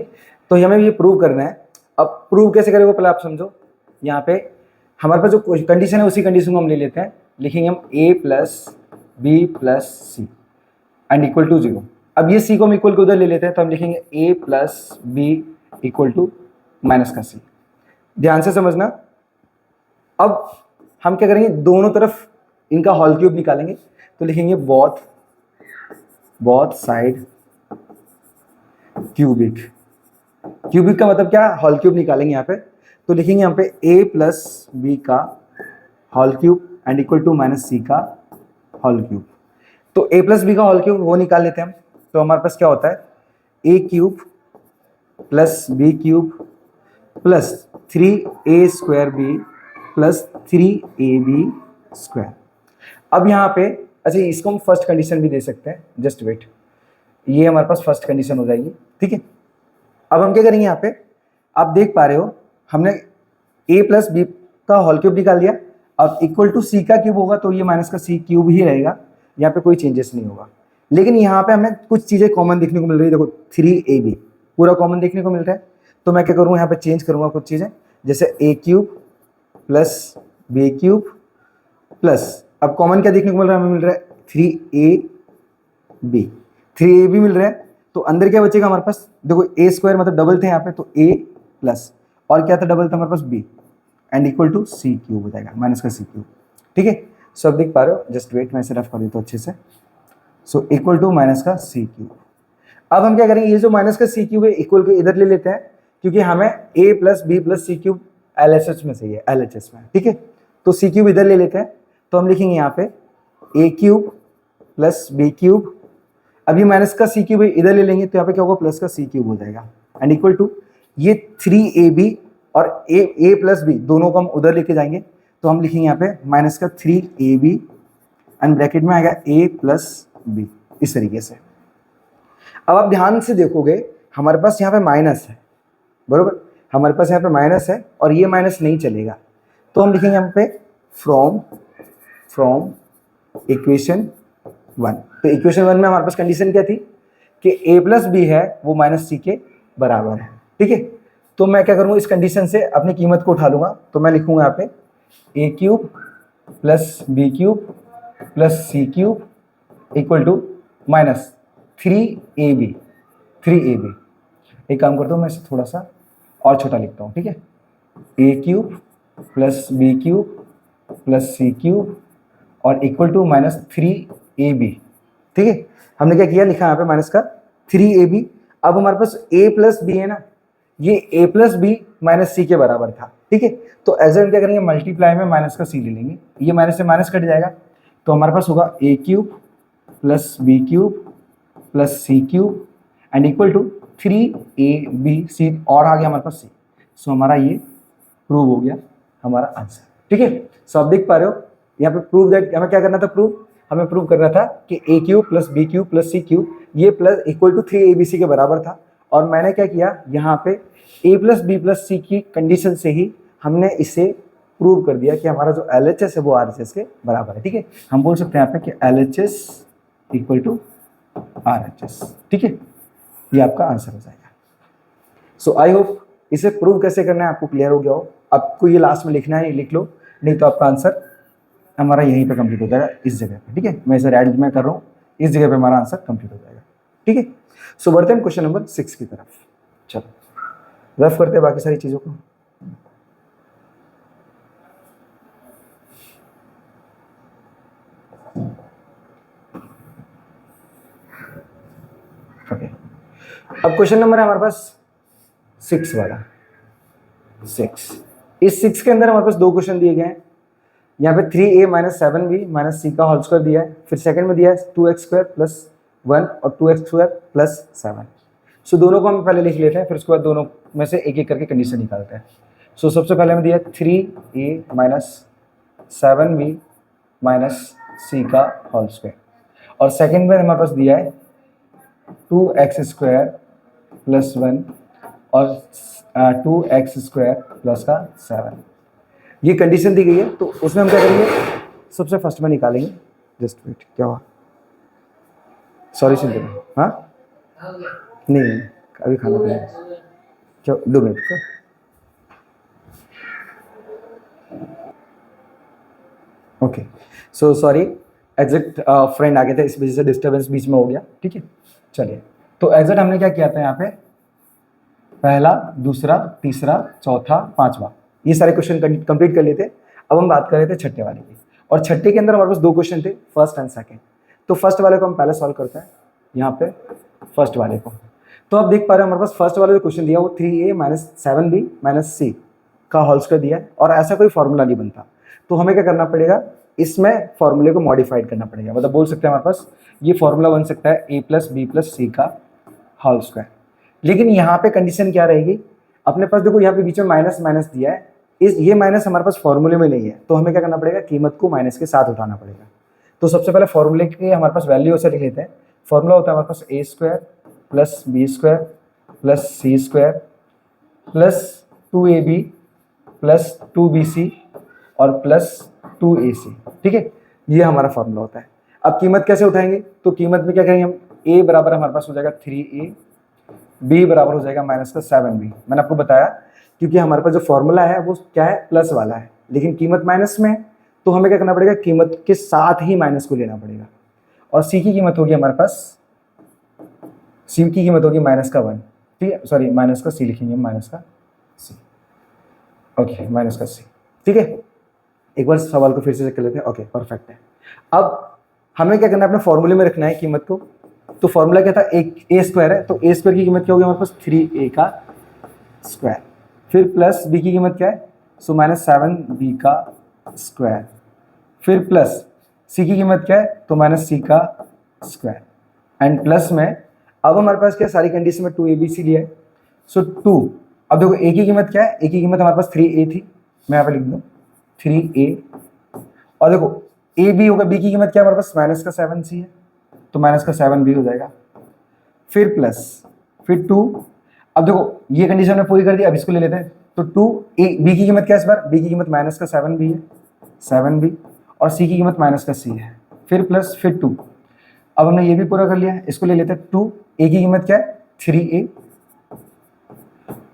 S1: तो हमें ये प्रूव करना है। अब प्रूव कैसे करेंगे पहले आप समझो। यहाँ पे हमारे पास जो कंडीशन है उसी कंडीशन को हम ले लेते हैं, लिखेंगे हम a plus b plus c and equal to 0। अब ये c को हम इक्वल को उधर ले लेते हैं, तो हम लिखेंगे a plus b equal to minus का c। ध्यान से समझना। अब हम क्या करेंगे, दोनों तरफ इनका होल क्यूब निकालेंगे, तो लिखेंगे बोथ साइड क्यूबिक का मतलब क्या, होल क्यूब निकालेंगे यहाँ पे। तो लिखेंगे यहाँ पे a प्लस बी का whole cube and equal to minus C का होल क्यूब। तो a प्लस बी का होल क्यूब वो निकाल लेते हैं हम। तो हमारे पास क्या होता है a cube plus b cube plus 3a square b plus 3ab square. अब यहाँ पे अच्छा इसको हम फर्स्ट कंडीशन भी दे सकते हैं, जस्ट वेट, ये हमारे पास फर्स्ट कंडीशन हो जाएगी। ठीक है, अब हम क्या करेंगे, यहाँ पे आप देख पा रहे हो हमने a प्लस बी का होल क्यूब निकाल लिया। अब इक्वल टू सी का क्यूब होगा तो ये माइनस का सी क्यूब ही रहेगा, यहाँ पे कोई चेंजेस नहीं होगा। लेकिन यहाँ पे हमें कुछ चीज़ें कॉमन देखने को मिल रही है। देखो 3ab पूरा कॉमन देखने को मिल रहा है, तो मैं क्या करूँगा यहाँ पे चेंज करूँगा कुछ चीज़ें, जैसे a cube plus b cube plus, अब कॉमन क्या देखने को मिल रहा है, हमें मिल रहा है 3ab मिल रहा है। तो अंदर क्या बचेगा हमारे पास, देखो a स्क्वायर मतलब डबल थे यहाँ पे, तो a प्लस और क्या था डबल था हमारे पास b and equal to c cube हो जाएगा, माइनस का सी क्यूब। ठीक है, सो अब देख पा रहे हो, जस्ट वेट मैं इसे रफ कर देता हूँ अच्छे से। सो इक्वल टू माइनस का सी क्यूब। अब हम क्या करेंगे, ये जो माइनस का सी क्यूब है इक्वल को इधर ले लेते हैं, क्योंकि हमें a plus b plus c cube LHS में सही है, LHS में। ठीक है, तो सी क्यूब इधर ले लेते हैं, तो हम लिखेंगे यहाँ पे a cube plus b cube. अभी माइनस का सी क्यूब इधर ले लेंगे, तो यहाँ पे क्या होगा, प्लस का सी क्यूब हो जाएगा एंड इक्वल टू ये 3ab और a प्लस बी दोनों को हम उधर लेके जाएंगे, तो हम लिखेंगे यहाँ पे माइनस का 3ab एंड ब्रैकेट में आएगा a प्लस बी, इस तरीके से। अब आप ध्यान से देखोगे हमारे पास यहाँ पे माइनस है, बरोबर, हमारे पास यहाँ पे माइनस है और ये माइनस नहीं चलेगा, तो हम लिखेंगे यहाँ पे फ्रॉम इक्वेशन 1। तो इक्वेशन 1 में हमारे पास कंडीशन क्या थी कि a प्लस बी है वो माइनस सी के बराबर है। ठीक है, तो मैं क्या करूँगा, इस कंडीशन से अपनी कीमत को उठा लूँगा। तो मैं लिखूँगा यहाँ पे a cube plus b cube plus c cube equal to minus 3ab। एक काम करता हूँ, मैं इसे थोड़ा सा और छोटा लिखता हूँ। ठीक है, a cube plus b cube plus c cube और इक्वल टू माइनस 3ab। ठीक है, हमने क्या किया, लिखा यहाँ पे माइनस का 3ab। अब हमारे पास a प्लस बी है ना, ये a प्लस बी माइनस सी के बराबर था। ठीक है, तो एज एन क्या करेंगे, मल्टीप्लाई में माइनस का c ले लेंगे, ये माइनस से माइनस कट जाएगा, तो हमारे पास होगा a cube plus b cube plus c cube and equal to 3ab और आ गया हमारे पास c। सो हमारा ये प्रूव हो गया हमारा आंसर। ठीक है, सो आप देख पा रहे हो यहाँ पे प्रूव दैट, हमें क्या करना था, हमें प्रूव करना था कि a cube plus b cube plus c cube ये प्लस इक्वल टू 3abc के बराबर था। और मैंने क्या किया, यहाँ पे a प्लस बी प्लस सी की कंडीशन से ही हमने इसे प्रूव कर दिया कि हमारा जो LHS है वो RHS के बराबर है। ठीक है, हम बोल सकते हैं यहाँ पे कि LHS इक्वल टू RHS। ठीक है, ये आपका आंसर हो जाएगा। सो आई होप इसे प्रूव कैसे करना है आपको क्लियर हो गया हो। आपको ये लास्ट में लिखना है, लिख लो, नहीं तो आपका आंसर हमारा यहीं पे कंप्लीट हो जाएगा, इस जगह पे। ठीक है, मैं इसे ऐड में कर रहा हूँ, इस जगह पे हमारा आंसर कंप्लीट हो जाएगा। ठीक है, सो बढ़ते हैं क्वेश्चन नंबर 6 की तरफ। चलो रफ करते हैं बाकी सारी चीज़ों को। ओके, अब क्वेश्चन नंबर है हमारे पास 6 वाला। 6, इस 6 के अंदर हमारे पास दो क्वेश्चन दिए गए हैं। यहाँ पे 3a minus 7b minus C का होल स्क्वायर दिया है, फिर सेकंड में दिया है 2x स्क्वायर प्लस 1 और 2x स्क्वायर प्लस 7। सो दोनों को हम पहले लिख लेते हैं, फिर उसके बाद दोनों में से एक एक करके कंडीशन निकालते हैं। सो सबसे पहले हमें दिया है 3a minus 7b minus C का होल स्क्वायर, और सेकेंड में हमारे पास दिया है 2x स्क्वायर प्लस 1 और 2x स्क्वायर प्लस का 7। ये कंडीशन दी गई है, तो उसमें हम क्या करेंगे, सबसे फर्स्ट में निकालेंगे। जस्ट वेट, क्या हुआ, सॉरी सुन दो। हाँ नहीं, अभी खाना पीना, क्या 2 मिनट का। Okay, so sorry, exact friend आ गए थे, इस वजह से डिस्टर्बेंस बीच में हो गया। ठीक है, चलिए, तो एग्जैक्ट हमने क्या किया था, यहाँ पे पहला, दूसरा, तीसरा, चौथा, पांचवा, ये सारे क्वेश्चन कंप्लीट कर लिए थे। अब हम बात कर रहे थे छठे वाले की, और छठे के अंदर हमारे पास दो क्वेश्चन थे, फर्स्ट एंड सेकंड। तो फर्स्ट वाले को हम पहले सॉल्व करते हैं, यहाँ पे फर्स्ट वाले को। तो आप देख पा रहे हो हमारे पास फर्स्ट वाला जो क्वेश्चन दिया वो 3a minus 7b minus C का होल स्क्वायर दिया है, और ऐसा कोई फॉर्मूला नहीं बनता। तो हमें क्या करना पड़ेगा, इसमें फॉर्मूले को मॉडिफाइड करना पड़ेगा। मतलब बोल सकते हैं हमारे पास ये फॉर्मूला बन सकता है a प्लस बी प्लस सी का होल स्क्वायर। लेकिन यहाँ पे कंडीशन क्या रहेगी, अपने पास देखो यहाँ पे बीच में माइनस माइनस दिया है, ये माइनस हमारे पास फॉर्मूले में नहीं है, तो हमें क्या करना पड़ेगा, कीमत को माइनस के साथ उठाना पड़ेगा। तो सबसे पहले फॉर्मूले की हमारे पास वैल्यू से लिख लेते हैं। फॉर्मूला होता है हमारे पास a square plus b square plus c square plus 2ab plus 2bc और प्लस 2ac। ठीक है, ये हमारा फॉर्मूला होता है। अब कीमत कैसे उठाएंगे, तो कीमत में क्या करेंगे हम, a बराबर हमारे पास हो जाएगा 3a, b बराबर हो जाएगा माइनस का 7b। मैंने आपको बताया क्योंकि हमारे पास जो फॉर्मूला है वो क्या है, प्लस वाला है, लेकिन कीमत माइनस में है, तो हमें क्या करना पड़ेगा, कीमत के साथ ही माइनस को लेना पड़ेगा। और c की कीमत होगी हमारे पास, c की कीमत होगी माइनस का 1। ठीक है, सॉरी माइनस का c लिखेंगे, माइनस का c। ओके, माइनस का c। ठीक है, एक बार सवाल को फिर से चेक कर लेते हैं। ओके, परफेक्ट है। अब हमें क्या करना है, अपने फॉर्मूले में रखना है कीमत को। तो फॉर्मूला क्या था, a स्क्वायर है, तो a स्क्वायर की कीमत क्या होगी हमारे पास, 3a का स्क्वायर, फिर प्लस b की कीमत क्या है, सो माइनस 7b का स्क्वायर, फिर प्लस c की कीमत क्या है, तो माइनस c का स्क्वायर, एंड प्लस में अब हमारे पास क्या, सारी कंडीशन में 2abc लिया है, सो 2। अब देखो a की कीमत क्या है, a की कीमत हमारे पास 3a थी, मैं यहाँ पे लिख दूँ 3a, और देखो ab होगा, b की कीमत क्या है हमारे पास, माइनस का 7c है, तो माइनस का 7b हो जाएगा, फिर प्लस, फिर 2। अब देखो ये कंडीशन में पूरी कर दी, अब इसको ले लेते हैं। तो टू ए बी की कीमत क्या है इस बार, बी की कीमत माइनस का 7 बी है, 7 बी, और सी की कीमत माइनस का सी है, फिर प्लस फिर 2। अब हमने ये भी पूरा कर लिया है, इसको ले लेते हैं। 2 ए की कीमत क्या है 3a,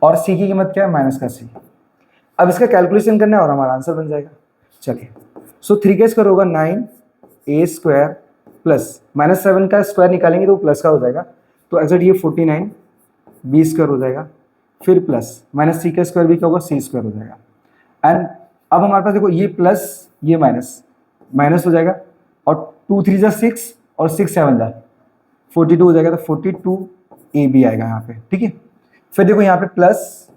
S1: और सी की कीमत क्या है माइनस का सी। अब इसका कैलकुलेशन करना है और हमारा आंसर बन जाएगा। चलिए, सो 3 का स्क्वायर होगा 9a² प्लस माइनस 7 का स्क्वायर निकालेंगे तो प्लस का हो जाएगा, तो एग्जैक्ट ये 49 b² हो जाएगा, फिर प्लस माइनस सी का स्क्वायर भी क्या होगा c² हो जाएगा। एंड अब हमारे पास देखो ये प्लस ये माइनस माइनस हो जाएगा, और 2 3 जा 6 और 6 7 जा 42 हो जाएगा, तो 42ab आएगा यहाँ पे। ठीक है, फिर देखो यहाँ पे प्लस,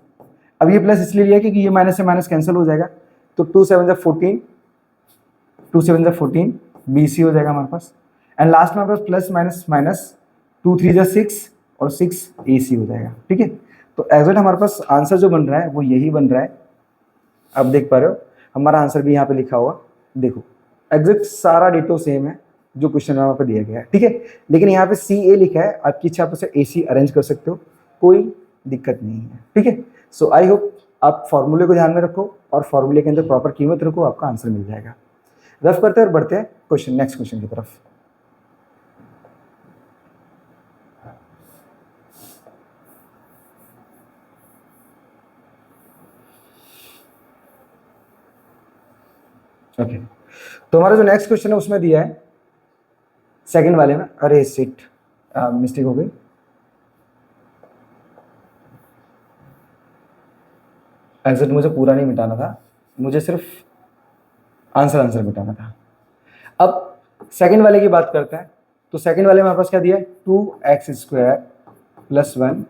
S1: अब ये प्लस इसलिए लिया क्योंकि ये माइनस से माइनस कैंसिल हो जाएगा, तो 2 7 जा 14, 2 7 जा 14 BC हो जाएगा हमारे पास। एंड लास्ट में हमारे पास प्लस माइनस माइनस 2 3 जा 6 और 6 AC हो जाएगा। ठीक है, तो एग्जैक्ट हमारे पास आंसर जो बन रहा है वो यही बन रहा है। अब देख पा रहे हो हमारा आंसर भी यहाँ पे लिखा हुआ, देखो एग्जैक्ट सारा डिटो सेम है जो क्वेश्चन वहाँ पे दिया गया है। ठीक है, लेकिन यहाँ पे CA लिखा है, आपकी इच्छा आप उसे AC अरेंज कर सकते हो, कोई दिक्कत नहीं है। ठीक है, सो आई होप आप फॉर्मूले को ध्यान में रखो और फॉर्मूले के अंदर प्रॉपर कीमत रखो, आपका आंसर मिल जाएगा। रफ करते हैं और बढ़ते हैं क्वेश्चन, नेक्स्ट क्वेश्चन की तरफ। ओके, तो हमारा जो नेक्स्ट क्वेश्चन है उसमें दिया है सेकंड वाले में, अरे सिट मिस्टेक हो गई, एग्जैक्ट मुझे पूरा नहीं मिटाना था, मुझे सिर्फ आंसर मिटाना था। अब सेकंड वाले की बात करते हैं, तो सेकंड वाले में हमारे पास क्या दिया है 2x² प्लस 1,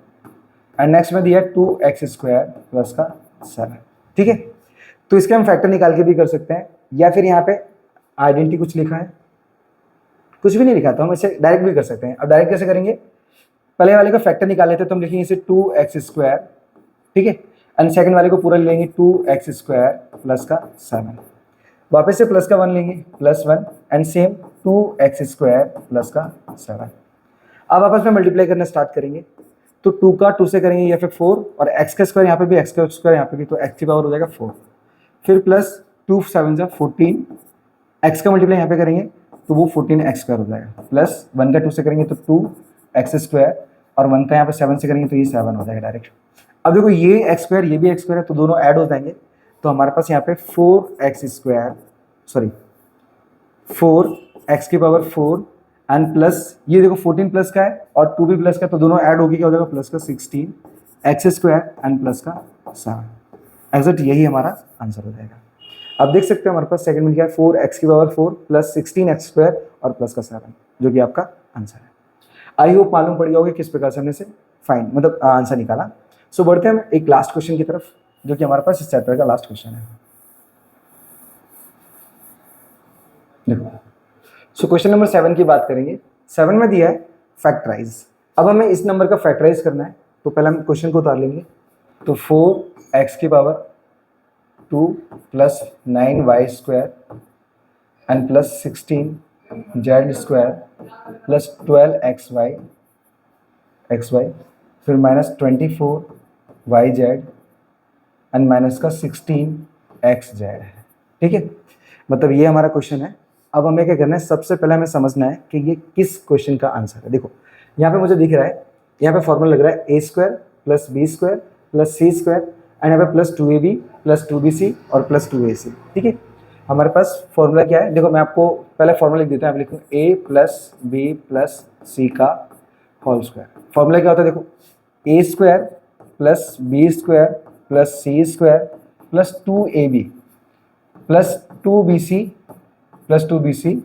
S1: एंड नेक्स्ट में दिया है 2x² प्लस का 7। ठीक है, तो इसके हम फैक्टर निकाल के भी कर सकते हैं, या फिर यहाँ पे आइडेंटिटी कुछ लिखा है, कुछ भी नहीं लिखा तो हम इसे डायरेक्ट भी कर सकते हैं। अब डायरेक्ट कैसे करेंगे, पहले वाले का फैक्टर निकाल लेते हैं, तो हम लिखेंगे इसे 2x²। ठीक है, एंड सेकंड वाले को पूरा ले लेंगे 2x² प्लस का 7, वापस से प्लस का 1 लेंगे plus 1, and same 2x² plus का 7। अब आपस में मल्टीप्लाई करना स्टार्ट करेंगे, तो 2 का 2 से करेंगे या फिर 4, और x का स्क्वायर यहाँ पे भी, x का स्क्वायर यहाँ पे भी, तो x की पावर हो जाएगा 4, फिर प्लस 2 7 जा 14, x का मल्टीप्लाई यहाँ पे करेंगे तो वो 14x² हो जाएगा, प्लस 1 का 2 से करेंगे तो 2x², और 1 का यहाँ पे 7 से करेंगे तो ये 7 हो जाएगा डायरेक्ट। अब देखो ये x² ये भी x² है, तो दोनों ऐड हो जाएंगे, तो हमारे पास यहाँ पे 4x की पावर 4, एंड प्लस ये देखो 14 प्लस का है और 2 भी प्लस का, तो दोनों ऐड होगी क्या हो जाएगा प्लस का 16x² एंड प्लस का 7। एग्जैक्ट यही हमारा आंसर हो जाएगा। अब देख सकते हैं हमारे पास सेकंड में क्या है 4x की पावर 4 प्लस 16x² और प्लस का 7, जो कि आपका आंसर है। आई होप मालूम पड़ गया होगा किस प्रकार से हमने से फाइन मतलब आंसर निकाला। सो बढ़ते हैं हम एक लास्ट क्वेश्चन की तरफ, जो कि हमारे पास इस चैप्टर का लास्ट क्वेश्चन है। देखो, सो क्वेश्चन नंबर 7 की बात करेंगे। 7 में दिया है फैक्टराइज। अब हमें इस नंबर का फैक्टराइज करना है, तो पहले हम क्वेश्चन को उतार लेंगे। तो 4x की power 2 plus 9y² and plus 16z² plus 12xy फिर माइनस 24yz एंड माइनस का 16xz है। ठीक है, मतलब ये हमारा क्वेश्चन है। अब हमें क्या करना है, सबसे पहले हमें समझना है कि ये किस क्वेश्चन का आंसर है। देखो यहाँ पे मुझे दिख रहा है, यहाँ पे फॉर्मूला लग रहा है a² plus b² plus c² and यहाँ पे प्लस 2ab प्लस 2bc और प्लस 2ac। ठीक है, हमारे पास फॉर्मूला क्या है, देखो मैं आपको पहले फॉर्मूला लिख देता हूँ। लिखूँ a plus b plus c का होल स्क्वायर। फॉर्मूला क्या होता है, देखो a² plus b² plus c² plus 2ab plus 2bc plus 2bc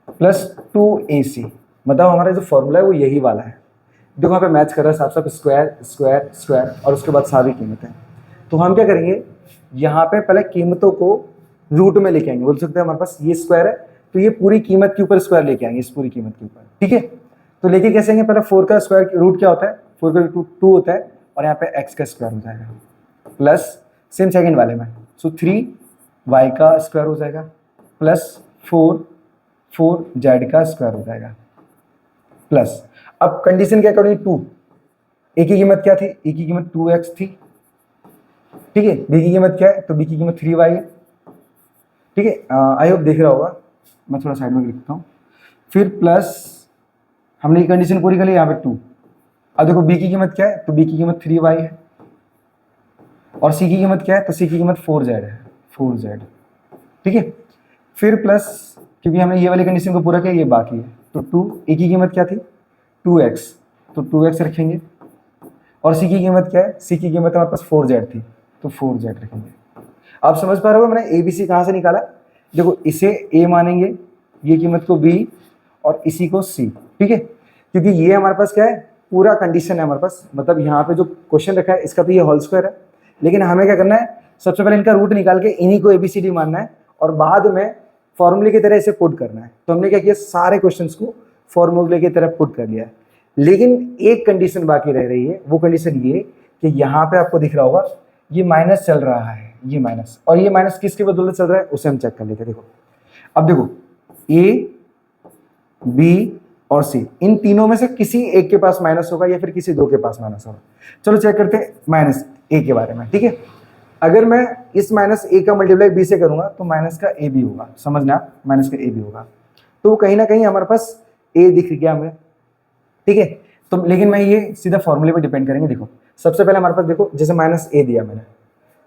S1: plus 2ac। मतलब हमारा जो फॉर्मूला है वो यही वाला है। देखो यहाँ पे मैच कर रहा है साफ साफ स्क्वायर स्क्वायर स्क्वायर और उसके बाद सारी कीमतें। तो हम क्या करेंगे, यहाँ पे पहले कीमतों को रूट में लेके आएंगे। बोल सकते हैं हमारे पास ये स्क्वायर है, तो ये पूरी कीमत के ऊपर स्क्वायर लेके आएंगे, इस पूरी कीमत के ऊपर। ठीक है, तो लेके कैसे आएंगे, पहले 4 का स्क्वायर रूट क्या होता है, 4 का रूट 2 होता है, और यहाँ पे x का स्क्वायर हो जाएगा प्लस सेम सेकंड वाले में, सो 3y का स्क्वायर हो जाएगा प्लस 4z का स्क्वायर हो जाएगा प्लस, अब कंडीशन के अकॉर्डिंग 2, ए की कीमत क्या थी, ए की कीमत 2x थी, ठीक है। बी की कीमत क्या है, तो बी की कीमत 3y है, ठीक है। आई होप देख रहा होगा, मैं थोड़ा साइड में लिखता हूँ। फिर प्लस हमने ये कंडीशन पूरी कर ली, यहाँ पे 2। अब देखो बी की कीमत क्या है, तो बी की कीमत 3y है, और सी की कीमत क्या है, तो सी की कीमत 4z है, 4z, ठीक है। फिर प्लस, क्योंकि हमने ये वाली कंडीशन को पूरा किया, ये बाकी है, तो 2, ए की कीमत क्या थी 2x, तो 2x रखेंगे, और सी की कीमत क्या है, सी की कीमत हमारे पास 4z थी, तो 4z रखेंगे। आप समझ पा रहे हो मैंने ए बी सी कहाँ से निकाला। देखो इसे ए मानेंगे, ये कीमत को बी, और इसी को सी, ठीक है। क्योंकि ये हमारे पास क्या है, पूरा कंडीशन है हमारे पास, मतलब यहाँ पे जो क्वेश्चन रखा है इसका तो ये होल स्क्वायर है, लेकिन हमें क्या करना है, सबसे पहले इनका रूट निकाल के इन्हीं को ABCD मानना है, और बाद में फॉर्मूले की तरह इसे पुट करना है। तो हमने क्या किया, सारे क्वेश्चंस को फॉर्मूले की तरह पुट कर लिया है, लेकिन एक कंडीशन बाकी रह रही है। वो कंडीशन ये कि यहाँ पे आपको दिख रहा होगा ये माइनस चल रहा है, ये माइनस, और ये माइनस किसकी बदौलत चल रहा है उसे हम चेक कर लेते हैं। देखो अब देखो ए बी और सी, इन तीनों में से किसी एक के पास माइनस होगा या फिर किसी दो के पास माइनस होगा। चलो चेक करते हैं माइनस ए के बारे में, ठीक है। अगर मैं इस माइनस ए का मल्टीप्लाई बी से करूंगा तो माइनस का ए बी होगा, समझना आप, माइनस का ए बी होगा, तो कहीं ना कहीं हमारे पास ए दिख गया हमें, ठीक है। तो लेकिन मैं ये सीधा फॉर्मूले पे डिपेंड करेंगे। देखो सबसे पहले हमारे पास देखो, जैसे माइनस ए दिया मैंने,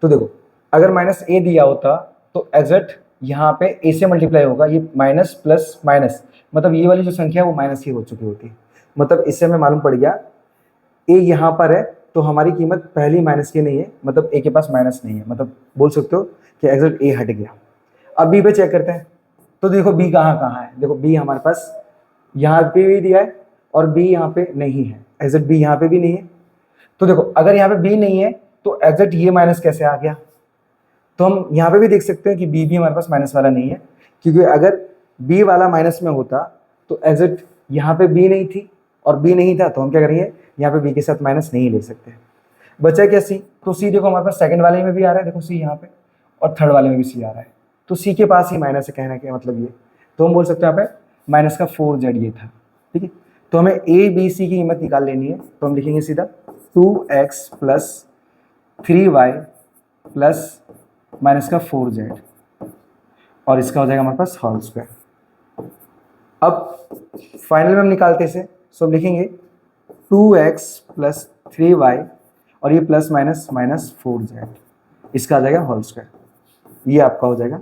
S1: तो देखो अगर माइनस ए दिया होता तो एग्जैक्ट यहाँ पे ए से मल्टीप्लाई होगा, ये माइनस प्लस माइनस, मतलब ये वाली जो संख्या है वो माइनस की हो चुकी होती, मतलब इससे हमें मालूम पड़ गया ए यहाँ पर है तो हमारी कीमत पहली माइनस की नहीं है, मतलब ए के पास माइनस नहीं है, मतलब बोल सकते हो कि एग्जैक्ट ए हट गया। अब बी पे चेक करते हैं, तो देखो बी कहाँ कहाँ है, देखो बी हमारे पास यहाँ पे भी दिया है और बी यहाँ पे नहीं है, एग्जैक्ट बी यहाँ पे भी नहीं है। तो देखो अगर यहाँ पे बी नहीं है तो एग्जैक्ट ये माइनस कैसे आ गया, तो हम यहाँ पे भी देख सकते हैं कि बी भी हमारे पास माइनस वाला नहीं है, क्योंकि अगर बी वाला माइनस में होता तो एग्जैक्ट यहाँ पे बी नहीं थी और बी नहीं था, तो हम क्या करेंगे, यहाँ पे बी के साथ माइनस नहीं ले सकते। बचा क्या सी, तो सी देखो हमारे पास सेकंड वाले में भी आ रहा है, देखो सी यहाँ पे, और थर्ड वाले में भी सी आ रहा है, तो सी के पास ही माइनस है, कहना क्या मतलब ये, तो हम बोल सकते हैं यहाँ पे माइनस का 4z ये था, ठीक है। तो हमें ए बी सी की कीमत निकाल लेनी है, तो हम लिखेंगे सीधा 2x plus 3y plus minus का 4z, और इसका हो जाएगा हमारे पास होल स्क्वायर। अब फाइनल में हम निकालते इसे, सो हम लिखेंगे 2x प्लस 3y और ये प्लस माइनस माइनस 4z, इसका आ जाएगा होल स्क्वायर। ये आपका हो जाएगा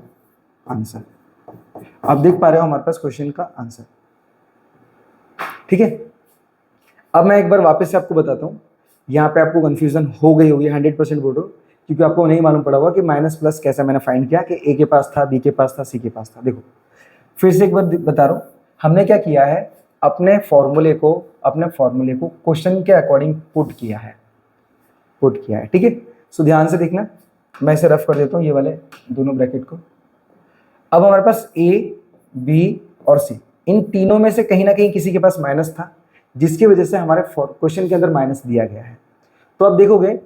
S1: आंसर। आप देख पा रहे हो हमारे पास क्वेश्चन का आंसर, ठीक है। अब मैं एक बार वापस से आपको बताता हूँ, यहाँ पे आपको कंफ्यूजन हो गई होगी 100% बोलो, क्योंकि आपको नहीं मालूम पड़ा होगा कि माइनस प्लस कैसे मैंने फाइंड किया कि ए के पास था, बी के पास था, सी के पास था। देखो फिर से एक बार बता रहा हूँ, हमने क्या किया है, अपने फॉर्मूले को क्वेश्चन के अकॉर्डिंग पुट किया है, ठीक है। सो ध्यान से देखना, मैं इसे रफ कर देता हूँ ये वाले दोनों ब्रैकेट को। अब हमारे पास ए बी और सी, इन तीनों में से कहीं ना कहीं किसी के पास माइनस था, जिसकी वजह से हमारे क्वेश्चन के अंदर माइनस दिया गया है। तो अब देखोगे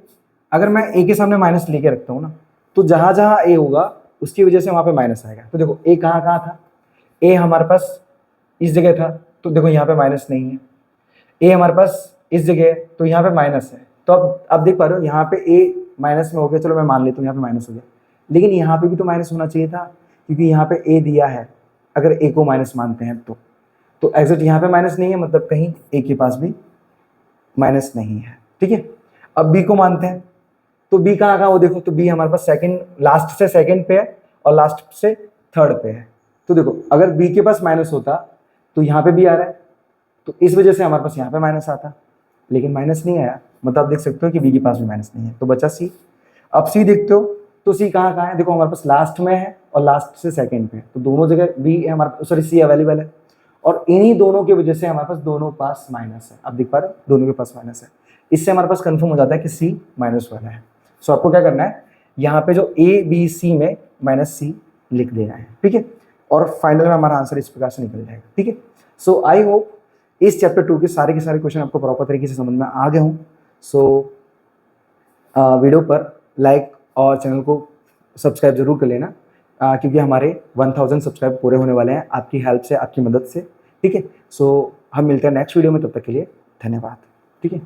S1: अगर मैं ए के सामने माइनस लेके रखता हूँ ना, तो जहाँ जहाँ ए होगा उसकी वजह से वहाँ पे माइनस आएगा। तो देखो ए कहाँ कहाँ था, ए हमारे पास इस जगह था, तो देखो यहाँ पे माइनस नहीं है। ए हमारे पास इस जगह है, तो यहाँ पे माइनस है। तो अब देख पा रहे हो यहाँ पे ए माइनस में हो गया, चलो मैं मान लेता हूँ यहाँ पे माइनस हो गया, लेकिन यहाँ पे भी तो माइनस होना चाहिए था, क्योंकि यहाँ पे ए दिया है। अगर ए को माइनस मानते हैं तो एग्जैक्ट यहाँ पे माइनस नहीं है, मतलब कहीं ए के पास भी माइनस नहीं है, ठीक है। अब बी को मानते हैं, तो बी कहाँ कहाँ वो देखो, तो बी हमारे पास सेकंड, लास्ट से सेकंड पे है और लास्ट से थर्ड पे है। तो देखो अगर बी के पास माइनस होता तो यहाँ पे भी आ रहा है, तो इस वजह से हमारे पास यहाँ पे माइनस आता, लेकिन माइनस नहीं आया, मतलब आप देख सकते हो कि बी के पास भी माइनस नहीं है, तो बचा सी। अब सी देखते हो तो सी कहाँ कहाँ है, देखो हमारे पास लास्ट में है और लास्ट से सेकंड पे है, तो दोनों जगह बी है हमारे, सॉरी सी अवेलेबल है, और इन्हीं दोनों की वजह से हमारे पास दोनों पास माइनस है। आप देख पा रहे हो दोनों के पास माइनस है, इससे हमारे पास कंफर्म हो जाता है कि सी माइनस वाला है। सो आपको क्या करना है, यहाँ पे जो ए बी सी में माइनस सी लिख देना है, ठीक है, और फाइनल में हमारा आंसर इस प्रकार से निकल जाएगा, ठीक है। सो आई होप इस चैप्टर 2 के सारे क्वेश्चन आपको प्रॉपर तरीके से समझ में आ गए हों। सो वीडियो पर लाइक और चैनल को सब्सक्राइब जरूर कर लेना, क्योंकि हमारे 1000 सब्सक्राइब पूरे होने वाले हैं आपकी हेल्प से, आपकी मदद से, ठीक है। सो हम मिलते हैं नेक्स्ट वीडियो में, तब तक के लिए धन्यवाद, ठीक है।